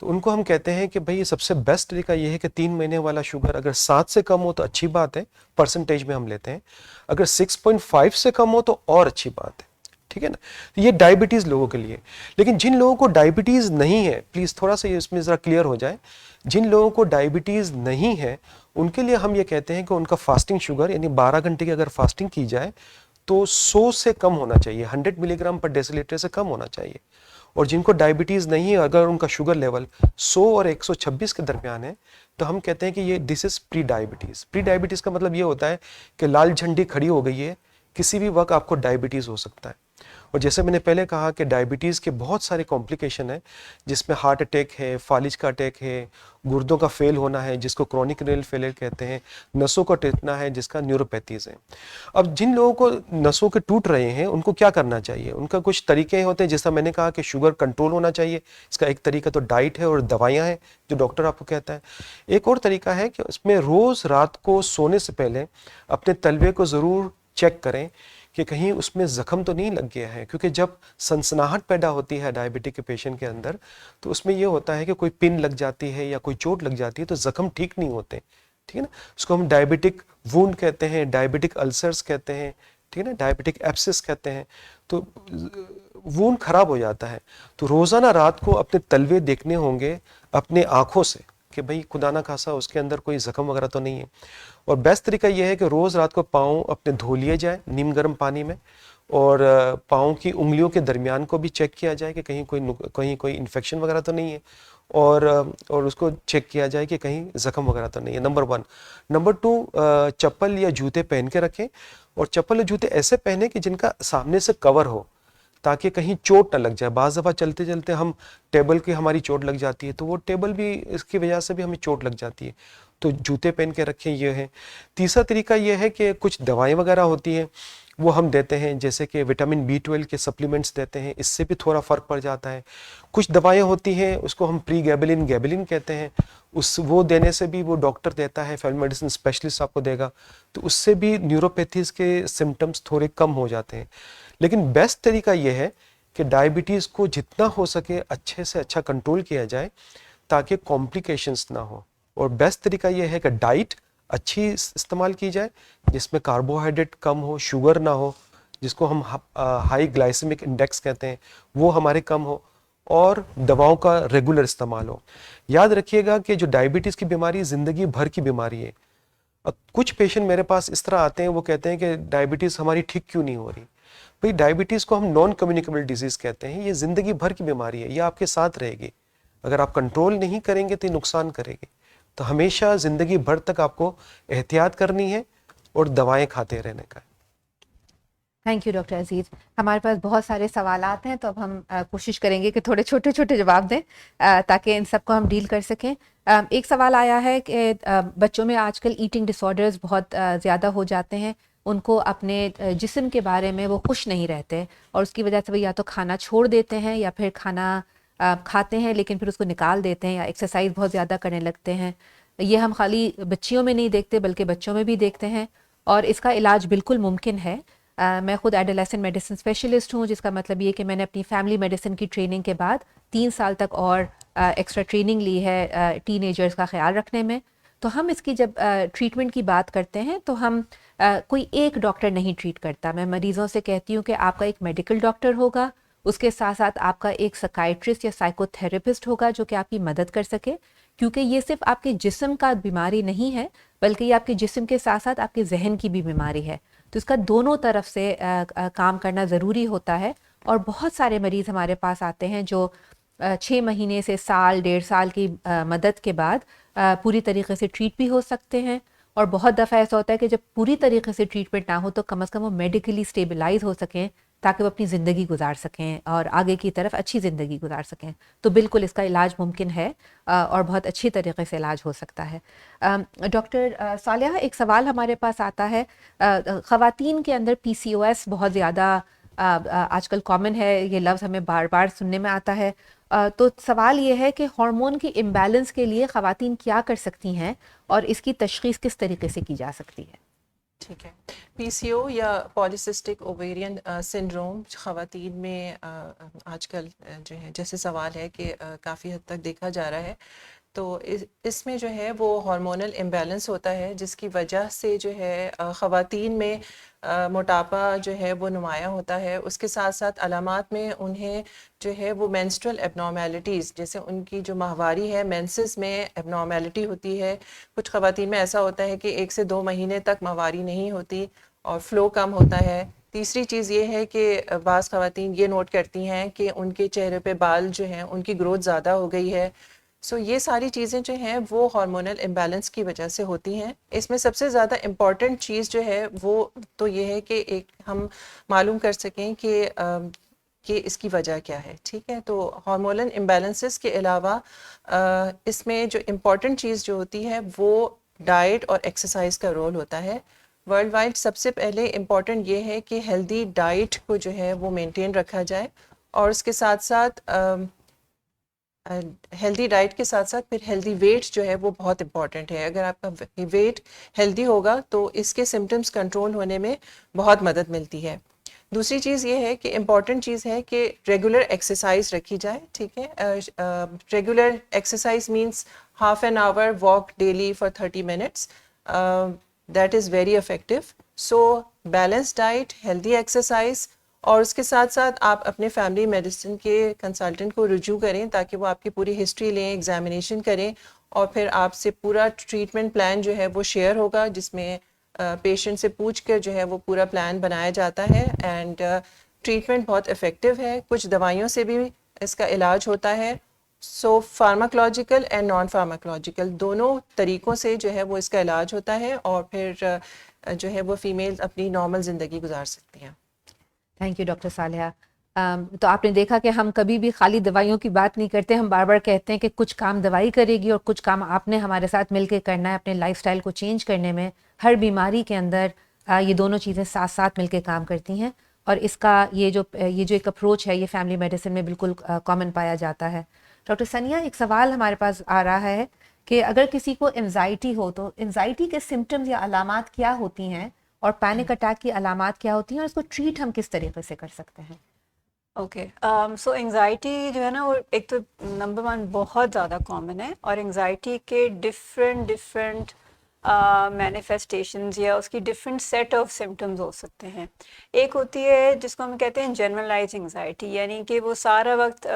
तो उनको हम कहते हैं कि भाई सबसे बेस्ट तरीका ये है कि 3 महीने वाला शुगर अगर 7 से कम हो तो अच्छी बात है, परसेंटेज में हम लेते हैं, अगर 6.5 से कम हो तो और अच्छी बात है, ठीक है ना। तो ये डायबिटीज़ लोगों के लिए। लेकिन जिन लोगों को डायबिटीज़ नहीं है, प्लीज़ थोड़ा सा ये इसमें ज़रा क्लियर हो जाए, जिन लोगों को डायबिटीज़ नहीं है उनके लिए हम ये कहते हैं कि उनका फास्टिंग शुगर यानी 12 घंटे की अगर फास्टिंग की जाए तो 100 से कम होना चाहिए, 100 मिलीग्राम पर डेसीलीटर से कम होना चाहिए। और जिनको डायबिटीज़ नहीं है, अगर उनका शुगर लेवल 100 और 126 के दरमियान है, तो हम कहते हैं कि ये this is pre diabetes. Pre diabetes का मतलब ये होता है कि लाल झंडी खड़ी हो गई है, किसी भी वक्त आपको डायबिटीज़ हो सकता है। और जैसे मैंने पहले कहा कि डायबिटीज़ के बहुत सारे कॉम्प्लिकेशन हैं, जिसमें हार्ट अटैक है, फालिज का अटैक है, गुर्दों का फेल होना है जिसको क्रोनिक रेनल फेलियर कहते हैं, नसों का टूटना है जिसका न्यूरोपैथीज़ है। अब जिन लोगों को नसों के टूट रहे हैं उनको क्या करना चाहिए? उनका कुछ तरीके होते हैं, जैसा मैंने कहा कि शुगर कंट्रोल होना चाहिए, इसका एक तरीका तो डाइट है और दवाइयाँ हैं जो डॉक्टर आपको कहता है। एक और तरीका है कि उसमें रोज़ रात को सोने से पहले अपने तलवे को ज़रूर चेक करें कि कहीं उसमें ज़ख्म तो नहीं लग गया है, क्योंकि जब सनसनाहट पैदा होती है डायबिटिक के पेशेंट के अंदर, तो उसमें ये होता है कि कोई पिन लग जाती है या कोई चोट लग जाती है तो ज़ख्म ठीक नहीं होते, ठीक है ना। उसको हम डायबिटिक वूंड कहते हैं, डायबिटिक अल्सर्स कहते हैं, ठीक है ना, डायबिटिक एब्सिस कहते हैं। तो वूंड खराब हो जाता है, तो रोज़ाना रात को अपने तलवे देखने होंगे अपने आँखों से कि भाई खुदा ना खासा उसके अंदर कोई ज़ख्म वगैरह तो नहीं है। और बेस्ट तरीका यह है कि रोज़ रात को पाँव अपने धो लिए जाए नीम गर्म पानी में, और पाँव की उंगलियों के दरमियान को भी चेक किया जाए कि कहीं कोई इन्फेक्शन वगैरह तो नहीं है, और उसको चेक किया जाए कि कहीं ज़ख्म वगैरह तो नहीं है, नंबर 1। नंबर 2, चप्पल या जूते पहन के रखें, और चप्पल या जूते ऐसे पहने कि जिनका सामने से कवर हो, ताकि कहीं चोट ना लग जाए। बाज़ दफ़ा चलते चलते हम टेबल की हमारी चोट लग जाती है, तो वो टेबल भी इसकी वजह से भी हमें चोट लग जाती है, तो जूते पहन के रखें, ये है। तीसरा तरीका ये है कि कुछ दवाएं वगैरह होती हैं वो हम देते हैं, जैसे कि विटामिन B12 के सप्लीमेंट्स देते हैं, इससे भी थोड़ा फ़र्क पड़ जाता है। कुछ दवाएं होती हैं उसको हम प्रीगैबलिन गैबलिन कहते हैं, वो देने से भी वो डॉक्टर देता है, फैमिली मेडिसिन स्पेशलिस्ट आपको देगा, तो उससे भी न्यूरोपैथीज़ के सिम्टम्स थोड़े कम हो जाते हैं। लेकिन बेस्ट तरीका ये है कि डायबिटीज़ को जितना हो सके अच्छे से अच्छा कंट्रोल किया जाए ताकि कॉम्प्लिकेशंस ना हो। और बेस्ट तरीका ये है कि डाइट अच्छी इस्तेमाल की जाए, जिसमें कार्बोहाइड्रेट कम हो, शुगर ना हो, जिसको हम हाई ग्लाइसेमिक इंडेक्स कहते हैं, वो हमारे कम हो, और दवाओं का रेगुलर इस्तेमाल हो। याद रखिएगा कि जो डायबिटीज़ की बीमारी ज़िंदगी भर की बीमारी है। अब कुछ पेशेंट मेरे पास इस तरह आते हैं, वो कहते हैं कि डायबिटीज़ हमारी ठीक क्यों नहीं हो रही। भाई डायबिटीज़ को हम नॉन कम्युनिकेबल डिजीज़ कहते हैं, ये ज़िंदगी भर की बीमारी है, ये आपके साथ रहेगी, अगर आप कंट्रोल नहीं करेंगे तो ये नुकसान करेगी। तो हमेशा ज़िंदगी भर तक आपको एहतियात करनी है और दवाएं खाते रहने का। थैंक यू डॉक्टर अजीज़। हमारे पास बहुत सारे सवालात हैं, तो अब हम कोशिश करेंगे कि थोड़े छोटे छोटे जवाब दें ताकि इन सब को हम डील कर सकें। एक सवाल आया है कि बच्चों में आजकल ईटिंग डिसऑर्डर्स बहुत ज़्यादा हो जाते हैं, उनको अपने जिस्म के बारे में वो खुश नहीं रहते, और उसकी वजह से वो या तो खाना छोड़ देते हैं या फिर खाना खाते हैं लेकिन फिर उसको निकाल देते हैं, या एक्सरसाइज बहुत ज़्यादा करने लगते हैं। ये हम खाली बच्चियों में नहीं देखते बल्कि बच्चों में भी देखते हैं, और इसका इलाज बिल्कुल मुमकिन है। मैं खुद एडोलेसेंट मेडिसिन स्पेशलिस्ट हूँ, जिसका मतलब ये कि मैंने अपनी फैमिली मेडिसिन की ट्रेनिंग के बाद 3 साल तक और एक्स्ट्रा ट्रेनिंग ली है टीनेजर्स का ख्याल रखने में। तो हम इसकी जब ट्रीटमेंट की बात करते हैं तो हम कोई एक डॉक्टर नहीं ट्रीट करता। मैं मरीज़ों से कहती हूँ कि आपका एक मेडिकल डॉक्टर होगा, उसके साथ साथ आपका एक साइकियाट्रिस्ट या साइकोथेरेपिस्ट होगा जो कि आपकी मदद कर सके, क्योंकि ये सिर्फ आपके जिस्म का बीमारी नहीं है बल्कि ये आपके जिस्म के साथ साथ आपके जहन की भी बीमारी है। तो इसका दोनों तरफ से काम करना ज़रूरी होता है। और बहुत सारे मरीज़ हमारे पास आते हैं जो 6 महीने से साल 1.5 साल की मदद के बाद पूरी तरीके से ट्रीट भी हो सकते हैं, और बहुत दफ़ा ऐसा होता है कि जब पूरी तरीके से ट्रीटमेंट ना हो तो कम से कम वो मेडिकली स्टेबलाइज हो सकें ताकि वो अपनी ज़िंदगी गुजार सकें और आगे की तरफ अच्छी ज़िंदगी गुजार सकें। तो बिल्कुल इसका इलाज मुमकिन है और बहुत अच्छी तरीके से इलाज हो सकता है। डॉक्टर सालिहा, एक सवाल हमारे पास आता है, ख़वातीन के अंदर PCOS बहुत ज़्यादा आजकल कॉमन है, ये लफ्ज़ हमें बार बार सुनने में आता है। तो सवाल ये है कि हार्मोन की इम्बैलेंस के लिए ख़वातीन क्या कर सकती हैं और इसकी तशख़ीस किस तरीके से की जा सकती है? ठीक है, PCO या पॉलीसिस्टिक ओवेरियन सिंड्रोम ख़वातीन में आजकल जो है जैसे सवाल है कि काफ़ी हद तक देखा जा रहा है। तो इसमें जो है वो हार्मोनल इम्बैलेंस होता है जिसकी वजह से जो है ख़वातीन में मोटापा जो है वो नुमाया होता है। उसके साथ साथ अलामात में उन्हें जो है वो मेंस्ट्रुअल एबनॉर्मेलिटीज़, जैसे उनकी जो माहवारी है मेंसेस में एबनॉर्मेलिटी होती है। कुछ ख़वातीन में ऐसा होता है कि 1 से 2 महीने तक माहवारी नहीं होती और फ़्लो कम होता है, तीसरी चीज़ ये है कि बाज़ ख़वातीन ये नोट करती हैं कि उनके चेहरे पे बाल जो हैं उनकी ग्रोथ ज़्यादा हो गई है। सो ये सारी चीज़ें जो हैं वो हार्मोनल इम्बैलेंस की वजह से होती हैं। इसमें सबसे ज़्यादा इम्पॉर्टेंट चीज़ जो है वो तो ये है कि एक हम मालूम कर सकें कि इसकी वजह क्या है। ठीक है, तो हार्मोनल इम्बैलेंसेस के अलावा इसमें जो इम्पॉर्टेंट चीज़ जो होती है वो डाइट और एक्सरसाइज का रोल होता है। वर्ल्ड वाइड सबसे पहले इम्पॉर्टेंट ये है कि हेल्दी डाइट को जो है वो मेंटेन रखा जाए, और उसके साथ साथ हेल्दी डाइट के साथ साथ फिर हेल्दी वेट जो है वो बहुत इंपॉर्टेंट है। अगर आपका वेट हेल्दी होगा तो इसके सिम्टम्स कंट्रोल होने में बहुत मदद मिलती है। दूसरी चीज़ ये है कि इम्पॉर्टेंट चीज़ है कि रेगुलर एक्सरसाइज रखी जाए। ठीक है, regular exercise means half an hour walk daily for 30 minutes, that is very effective. So balance diet, healthy exercise, और उसके साथ साथ आप अपने फैमिली मेडिसिन के कंसल्टेंट को रुजू करें ताकि वो आपकी पूरी हिस्ट्री लें, एग्जामिनेशन करें, और फिर आपसे पूरा ट्रीटमेंट प्लान जो है वो शेयर होगा, जिसमें पेशेंट से पूछ कर जो है वो पूरा प्लान बनाया जाता है। एंड ट्रीटमेंट बहुत इफ़ेक्टिव है, कुछ दवाइयों से भी इसका इलाज होता है। सो फार्माकोलॉजिकल एंड नॉन फार्माकोलॉजिकल दोनों तरीक़ों से जो है वो इसका इलाज होता है, और फिर जो है वो फ़ीमेल अपनी नॉर्मल ज़िंदगी गुजार सकती हैं। Thank you doctor Saleha. तो आपने देखा कि हम कभी भी खाली दवाइयों की बात नहीं करते, हम बार बार कहते हैं कि कुछ काम दवाई करेगी और कुछ काम आपने हमारे साथ मिलकर करना है अपने लाइफस्टाइल को चेंज करने में। हर बीमारी के अंदर ये दोनों चीज़ें साथ साथ मिलकर काम करती हैं, और इसका ये जो एक अप्रोच है ये फैमिली मेडिसिन में बिल्कुल कॉमन पाया जाता है। डॉक्टर सनिया, एक सवाल हमारे पास आ रहा है कि अगर किसी को एंजाइटी हो तो एंजाइटी के सिम्टम्स या अलामात क्या होती हैं, और पैनिक अटैक की अलामात क्या होती हैं, और इसको ट्रीट हम किस तरीके से कर सकते हैं? ओके, सो एंजाइटी जो है ना वो एक तो नंबर 1 बहुत ज़्यादा कॉमन है, और एंजाइटी के डिफरेंट मैनिफेस्टेशंस या उसकी डिफरेंट सेट ऑफ सिम्टम्स हो सकते हैं। एक होती है जिसको हम कहते हैं जनरलाइज एंजाइटी, यानी कि वो सारा वक्त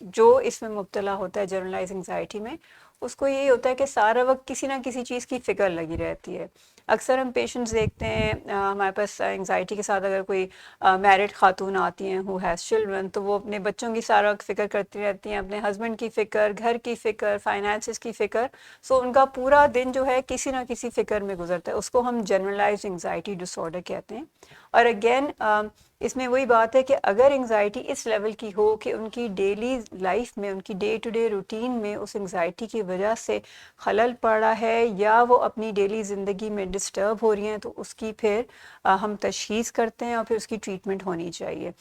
जो इसमें मुब्तला होता है जनरलाइज एंजाइटी में, उसको यही होता है कि सारा वक्त किसी ना किसी चीज़ की फ़िक्र लगी रहती है। अक्सर हम पेशेंट्स देखते हैं हमारे पास एंजाइटी के साथ अगर कोई मैरिड खातून आती हैं हु हैज़ चिल्ड्रन, तो वो अपने बच्चों की सारा वक्त फ़िक्र करती रहती हैं, अपने हस्बैंड की फ़िक्र, घर की फ़िक्र, फाइनेंसिस की फ़िक्र। सो उनका पूरा दिन जो है किसी ना किसी फ़िक्र में गुजरता है, उसको हम जनरलाइज्ड एंजाइटी डिसऑर्डर कहते हैं। और अगेन इसमें वही बात है कि अगर एंजाइटी इस लेवल की हो कि उनकी डेली लाइफ में, उनकी डे टू डे रूटीन में उस एंजाइटी की वजह से खलल पड़ा है या वो अपनी डेली ज़िंदगी में डिस्टर्ब हो रही हैं, तो उसकी फिर हम तशख़ीस करते हैं और फिर उसकी ट्रीटमेंट होनी चाहिए।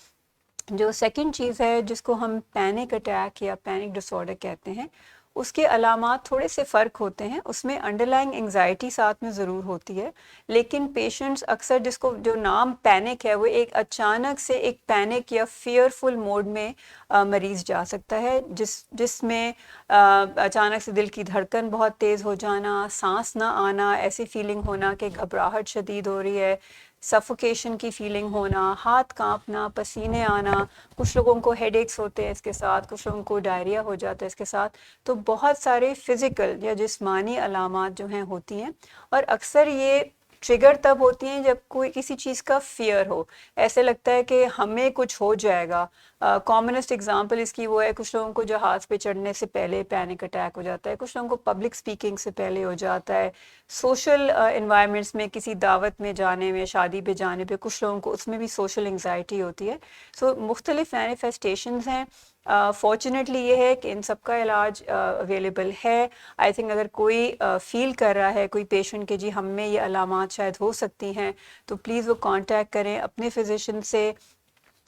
जो सेकंड चीज़ है जिसको हम पैनिक अटैक या पैनिक डिसऑर्डर कहते हैं, उसके अलामात थोड़े से फ़र्क होते हैं। उसमें अंडरलाइंग एंजाइटी साथ में ज़रूर होती है, लेकिन पेशेंट्स अक्सर जिसको जो नाम पैनिक है वो एक अचानक से एक पैनिक या फियरफुल मोड में मरीज़ जा सकता है, जिसमें अचानक से दिल की धड़कन बहुत तेज़ हो जाना, सांस ना आना, ऐसी फीलिंग होना कि घबराहट शदीद हो रही है, सफोकेशन की फीलिंग होना, हाथ कांपना, पसीने आना, कुछ लोगों को हेडेक्स होते हैं इसके साथ, कुछ लोगों को डायरिया हो जाता है इसके साथ। तो बहुत सारे फिज़िकल या जिस्मानी अलामात जो हैं होती हैं, और अक्सर ये ट्रिगर तब होती हैं जब कोई किसी चीज़ का फियर हो, ऐसे लगता है कि हमें कुछ हो जाएगा। कॉमनेस्ट एग्जांपल इसकी वो है, कुछ लोगों को जहाज़ पे चढ़ने से पहले पैनिक अटैक हो जाता है, कुछ लोगों को पब्लिक स्पीकिंग से पहले हो जाता है, सोशल इन्वायरमेंट्स में किसी दावत में जाने में, शादी पे जाने पे कुछ लोगों को उसमें भी सोशल एंजाइटी होती है। सो मुख्तलिफ मैनिफेस्टेशंस हैं। फॉर्चुनेटली ये है कि इन सब का इलाज अवेलेबल है। आई थिंक अगर कोई फील कर रहा है, कोई पेशेंट के जी हम में ये अलामात शायद हो सकती हैं, तो प्लीज़ वो कांटेक्ट करें अपने फिजिशियन से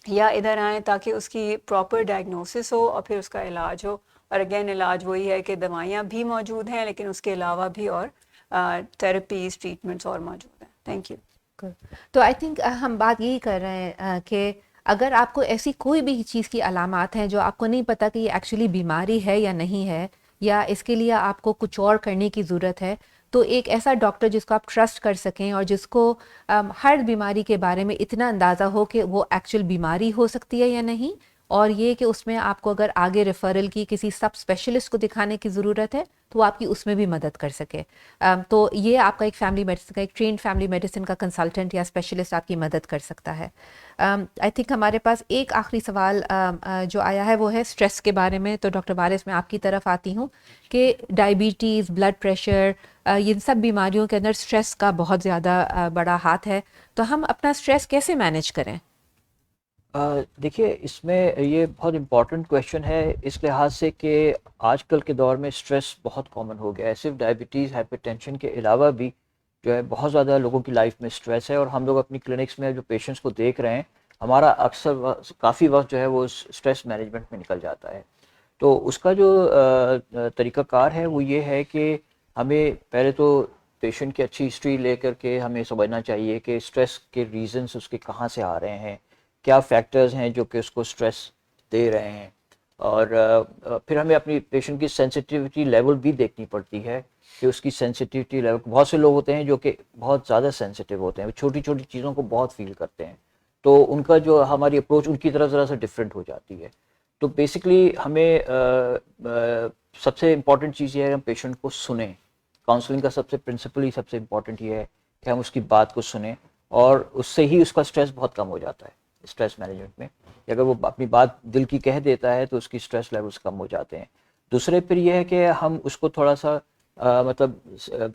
या इधर आएँ ताकि उसकी प्रॉपर डायग्नोसिस हो और फिर उसका इलाज हो। और अगेन इलाज वही है कि दवाइयाँ भी मौजूद हैं, लेकिन उसके अलावा भी और थेरेपीज़, ट्रीटमेंट्स और मौजूद हैं। Thank you. तो आई थिंक हम बात यही कर रहे हैं कि अगर आपको ऐसी कोई भी चीज़ की अलामात हैं जो आपको नहीं पता कि ये एक्चुअली बीमारी है या नहीं है, या इसके लिए आपको कुछ और करने की ज़रूरत है, तो एक ऐसा डॉक्टर जिसको आप ट्रस्ट कर सकें और जिसको हर बीमारी के बारे में इतना अंदाज़ा हो कि वो एक्चुअल बीमारी हो सकती है या नहीं, और ये कि उसमें आपको अगर आगे रेफरल की किसी सब स्पेशलिस्ट को दिखाने की ज़रूरत है तो वो आपकी उसमें भी मदद कर सके। तो ये आपका एक फैमिली मेडिसिन का, एक ट्रेंड फैमिली मेडिसिन का कंसल्टेंट या स्पेशलिस्ट आपकी मदद कर सकता है। आई थिंक हमारे पास एक आखिरी सवाल जो आया है वो है स्ट्रेस के बारे में। तो डॉक्टर वारिस, मैं आपकी तरफ आती हूँ कि डायबिटीज़, ब्लड प्रेशर, इन सब बीमारियों के अंदर स्ट्रेस का बहुत ज़्यादा बड़ा हाथ है, तो हम अपना स्ट्रेस कैसे मैनेज करें? देखिए, इसमें ये बहुत इम्पोर्टेंट क्वेश्चन है इस लिहाज से कि आजकल के दौर में स्ट्रेस बहुत कॉमन हो गया है। सिर्फ डायबिटीज़, हाइपरटेंशन के अलावा भी जो है बहुत ज़्यादा लोगों की लाइफ में स्ट्रेस है, और हम लोग अपनी क्लिनिक्स में जो पेशेंट्स को देख रहे हैं, हमारा अक्सर काफ़ी वक्त जो है वो स्ट्रेस मैनेजमेंट में निकल जाता है। तो उसका जो तरीक़ाकार है वो ये है कि हमें पहले तो पेशेंट की अच्छी हिस्ट्री लेकर के हमें समझना चाहिए कि स्ट्रेस के रीज़न्स उसके कहाँ से आ रहे हैं, क्या फैक्टर्स हैं जो कि उसको स्ट्रेस दे रहे हैं। और फिर हमें अपनी पेशेंट की सेंसिटिविटी लेवल भी देखनी पड़ती है कि उसकी सेंसिटिविटी लेवल, बहुत से लोग होते हैं जो कि बहुत ज़्यादा सेंसिटिव होते हैं, वो छोटी छोटी चीज़ों को बहुत फील करते हैं, तो उनका जो हमारी अप्रोच उनकी तरफ ज़रा सा डिफरेंट हो जाती है। तो बेसिकली हमें सबसे इम्पॉर्टेंट चीज़ ये है हम पेशेंट को सुने। काउंसलिंग का सबसे प्रिंसिपली सबसे इम्पॉर्टेंट ये है कि हम उसकी बात को सुने, और उससे ही उसका स्ट्रेस बहुत कम हो जाता है स्ट्रेस मैनेजमेंट में। अगर वो अपनी बात दिल की कह देता है तो उसकी स्ट्रेस लेवल्स कम हो जाते हैं। दूसरे फिर ये है कि हम उसको थोड़ा सा मतलब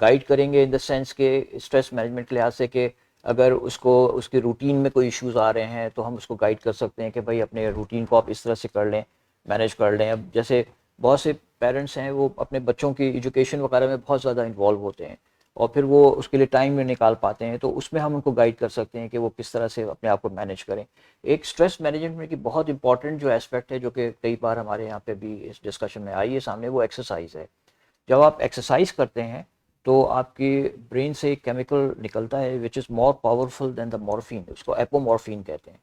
गाइड करेंगे इन द सेंस के स्ट्रेस मैनेजमेंट के लिहाज से कि अगर उसको उसके रूटीन में कोई इश्यूज आ रहे हैं तो हम उसको गाइड कर सकते हैं कि भाई अपने रूटीन को आप इस तरह से कर लें, मैनेज कर लें। अब जैसे बहुत से पेरेंट्स हैं वो अपने बच्चों की एजुकेशन वगैरह में बहुत ज़्यादा इन्वॉल्व होते हैं, और फिर वो उसके लिए टाइम नहीं निकाल पाते हैं, तो उसमें हम उनको गाइड कर सकते हैं कि वो किस तरह से अपने आप को मैनेज करें। एक स्ट्रेस मैनेजमेंट की बहुत इंपॉर्टेंट जो एस्पेक्ट है, जो कि कई बार हमारे यहाँ पे भी इस डिस्कशन में आई है सामने, वो एक्सरसाइज है। जब आप एक्सरसाइज करते हैं तो आपकी ब्रेन से एक केमिकल निकलता है which is more powerful then the morphine, उसको एपोमॉर्फिन कहते हैं।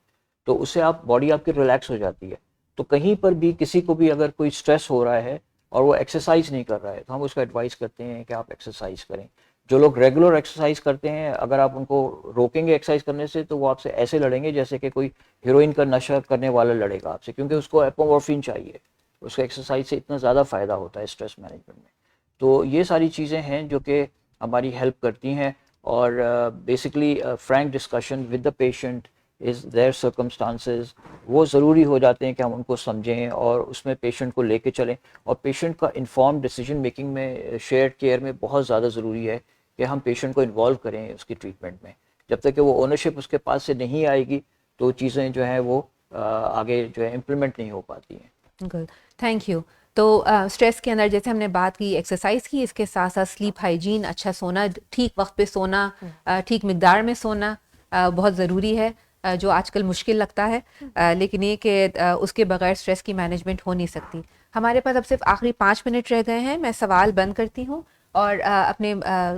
तो उससे आप बॉडी आपकी रिलैक्स हो जाती है। तो कहीं पर भी किसी को भी अगर कोई स्ट्रेस हो रहा है और वो एक्सरसाइज नहीं कर रहा है तो हम उसको एडवाइस करते हैं कि आप एक्सरसाइज करें। जो लोग रेगुलर एक्सरसाइज करते हैं, अगर आप उनको रोकेंगे एक्सरसाइज करने से तो वो आपसे ऐसे लड़ेंगे जैसे कि कोई हीरोइन का नशा करने वाला लड़ेगा आपसे, क्योंकि उसको एपोमॉर्फिन चाहिए। उसको एक्सरसाइज से इतना ज़्यादा फ़ायदा होता है स्ट्रेस मैनेजमेंट में। तो ये सारी चीज़ें हैं जो कि हमारी हेल्प करती हैं, और basically frank discussion with the patient is there circumstances, वो ज़रूरी हो जाते हैं कि हम उनको समझें और उसमें पेशेंट को लेके चलें। और पेशेंट का इन्फॉर्म डिसीजन मेकिंग में, शेयर्ड केयर में बहुत ज़्यादा ज़रूरी है कि हम पेशेंट को इन्वॉल्व करें उसकी ट्रीटमेंट में। जब तक कि वो ओनरशिप उसके पास से नहीं आएगी तो चीज़ें जो हैं वो आगे जो है इम्प्लीमेंट नहीं हो पाती हैं। Good, thank you. तो स्ट्रेस के अंदर जैसे हमने बात की एक्सरसाइज की, इसके साथ साथ स्लीप हाइजीन, अच्छा सोना, ठीक वक्त पे सोना, ठीक मिकदार में सोना बहुत ज़रूरी है, जो आजकल मुश्किल लगता है, लेकिन ये कि उसके बगैर स्ट्रेस की मैनेजमेंट हो नहीं सकती। हमारे पास अब सिर्फ आखिरी 5 मिनट रह गए हैं। मैं सवाल बंद करती हूँ और अपने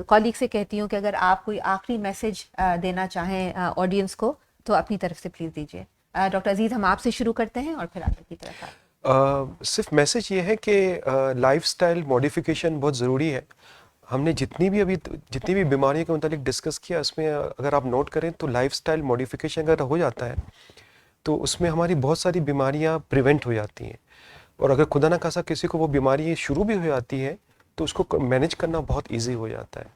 कॉलीग से कहती हूँ कि अगर आप कोई आखिरी मैसेज देना चाहें ऑडियंस को तो अपनी तरफ से प्लीज़ दीजिए। डॉक्टर अजीज़, हम आपसे शुरू करते हैं और फिर आगे की तरफ आए। सिर्फ मैसेज ये है कि लाइफस्टाइल मॉडिफिकेशन बहुत ज़रूरी है। हमने जितनी भी बीमारियों के मुतालिक डिस्कस किया, उसमें अगर आप नोट करें तो लाइफस्टाइल मॉडिफिकेशन अगर हो जाता है तो उसमें हमारी बहुत सारी बीमारियां प्रिवेंट हो जाती हैं, और अगर खुदा ना खासा किसी को वो बीमारी शुरू भी हो जाती है तो उसको मैनेज करना बहुत इजी हो जाता है।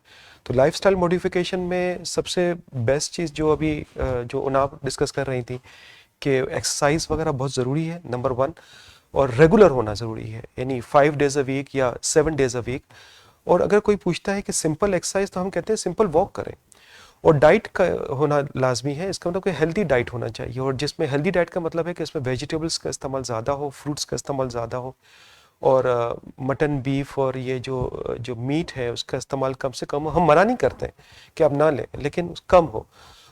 तो लाइफस्टाइल मॉडिफिकेशन में सबसे बेस्ट चीज़ जो अभी जो उनाब डिस्कस कर रही थी कि एक्सरसाइज वगैरह बहुत ज़रूरी है, नंबर 1, और रेगुलर होना ज़रूरी है, यानी 5 डेज़ अ वीक या 7 डेज़ अ वीक। और अगर कोई पूछता है कि सिंपल एक्सरसाइज, तो हम कहते हैं सिंपल वॉक करें। और डाइट का होना लाजमी है, इसका मतलब कि हेल्दी डाइट होना चाहिए, और जिसमें हेल्दी डाइट का मतलब है कि इसमें वेजिटेबल्स का इस्तेमाल ज़्यादा हो, फ्रूट्स का इस्तेमाल ज़्यादा हो, और मटन, बीफ और ये जो मीट है उसका इस्तेमाल कम से कम हो। हम मना नहीं करते हैं कि आप ना लें, लेकिन कम हो।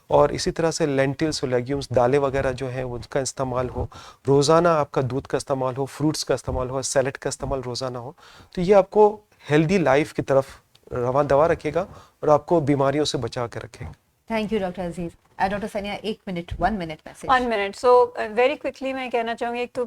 और इसी तरह से लेंटिल्स और लेग्यूम्स, दालें वगैरह जो हैं उनका इस्तेमाल हो। रोज़ाना आपका दूध का इस्तेमाल हो, फ्रूट्स का इस्तेमाल हो, सैलड का इस्तेमाल रोज़ाना हो। तो ये आपको हेल्दी लाइफ की तरफ रवां दवा रखेगा और आपको बीमारियों से बचा के रखेगा। Thank you doctor Aziz. Doctor सनिया, 1 minute 1 minute message. 1 minute. So very quickly मैं कहना चाहूँगी, एक तो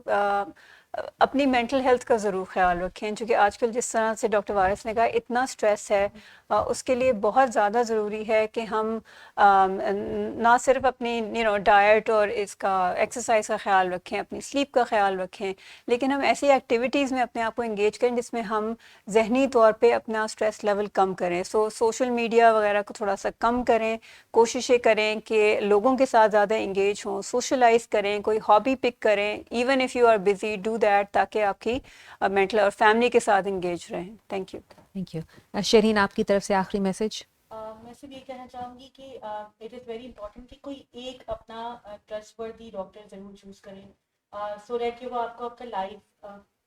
अपनी मेंटल हेल्थ का ज़रूर ख्याल रखें, क्योंकि आजकल जिस तरह से डॉक्टर वारिस ने कहा इतना स्ट्रेस है, उसके लिए बहुत ज़्यादा ज़रूरी है कि हम ना सिर्फ अपनी डाइट और इसका एक्सरसाइज का ख्याल रखें, अपनी स्लीप का ख्याल रखें, लेकिन हम ऐसी एक्टिविटीज़ में अपने आप को इंगेज करें जिसमें हम जहनी तौर पे अपना स्ट्रेस लेवल कम करें। सोशल मीडिया वगैरह को थोड़ा सा कम करें, कोशिशें करें कि लोगों के साथ ज़्यादा इंगेज हों, सोशलाइज करें, कोई हॉबी पिक करें, even if you are busy do that, ताकि आपकी मेंटल और फैमिली के साथ इंगेज रहें। Thank you. Thank you. Shireen, आपकी तरफ से आखिरी मैसेज। मैं सिर्फ ये कहना चाहूँगी कि इट इज़ वेरी इंपॉर्टेंट कि कोई एक अपना ट्रस्टवर्दी डॉक्टर ज़रूर चूज़ करें, सो दैट कि वो आपको आपका लाइफ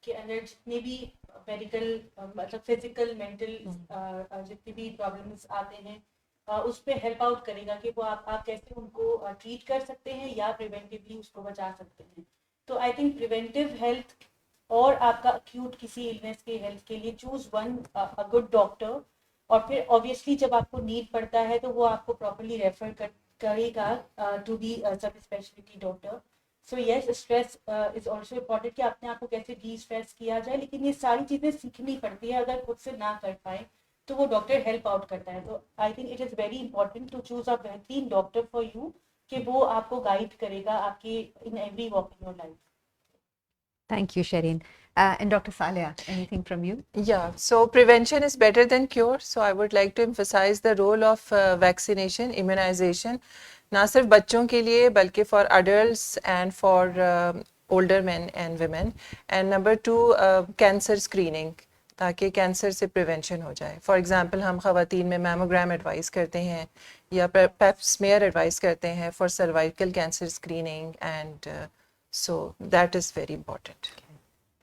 के अंदर जितने भी मेडिकल मतलब फिजिकल मेंटल जितनी भी प्रॉब्लम्स आते हैं उस पर हेल्प आउट करेगा कि वो आप कैसे उनको ट्रीट कर सकते हैं या प्रिवेंटिवली उसको बचा सकते हैं। तो आई थिंक प्रिवेंटिव हेल्थ और आपका अक्यूट किसी इलनेस के हेल्थ के लिए choose one a good doctor, और फिर ऑब्वियसली जब आपको नीड पड़ता है तो वो आपको प्रॉपर्ली रेफर करेगा टू बी सब speciality doctor. So yes, stress is also important कि अपने आप को कैसे डी स्ट्रेस किया जाए, लेकिन ये सारी चीज़ें सीखनी पड़ती है। अगर खुद से ना कर पाए तो वो डॉक्टर हेल्प आउट करता है। तो I think it is very important to choose a बेहतरीन डॉक्टर फॉर यू कि वो आपको गाइड करेगा आपकी in every walk in your life. Thank you, Shireen. And Dr. Saleh, anything from you? Yeah, so prevention is better than cure. So I would like to emphasize the role of vaccination, immunization, ना सिर्फ बच्चों के लिए बल्कि for adults and for older men and women. And number 2, cancer screening, ताकि cancer से prevention हो जाए। फॉर एग्जांपल हम ख़वातीन में मैमोग्राम एडवाइस करते हैं या पेप स्मेयर एडवाइस करते हैं for cervical cancer screening, and so that is very important.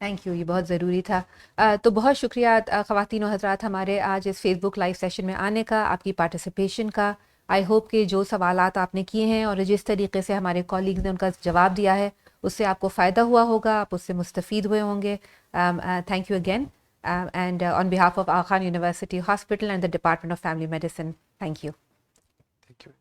Thank you, ये बहुत ज़रूरी था। तो बहुत शुक्रिया ख़वातीन और हज़रात हमारे आज इस फेसबुक लाइव सेशन में आने का, आपकी पार्टिसिपेशन का। आई होप कि जो सवालात आपने किए हैं और जिस तरीके से हमारे कॉलीग्स ने उनका जवाब दिया है उससे आपको फ़ायदा हुआ होगा, आप उससे मुस्तफ़ीद हुए होंगे। Thank you again and on behalf of Aga Khan University Hospital and the Department of Family Medicine, thank you. Thank you.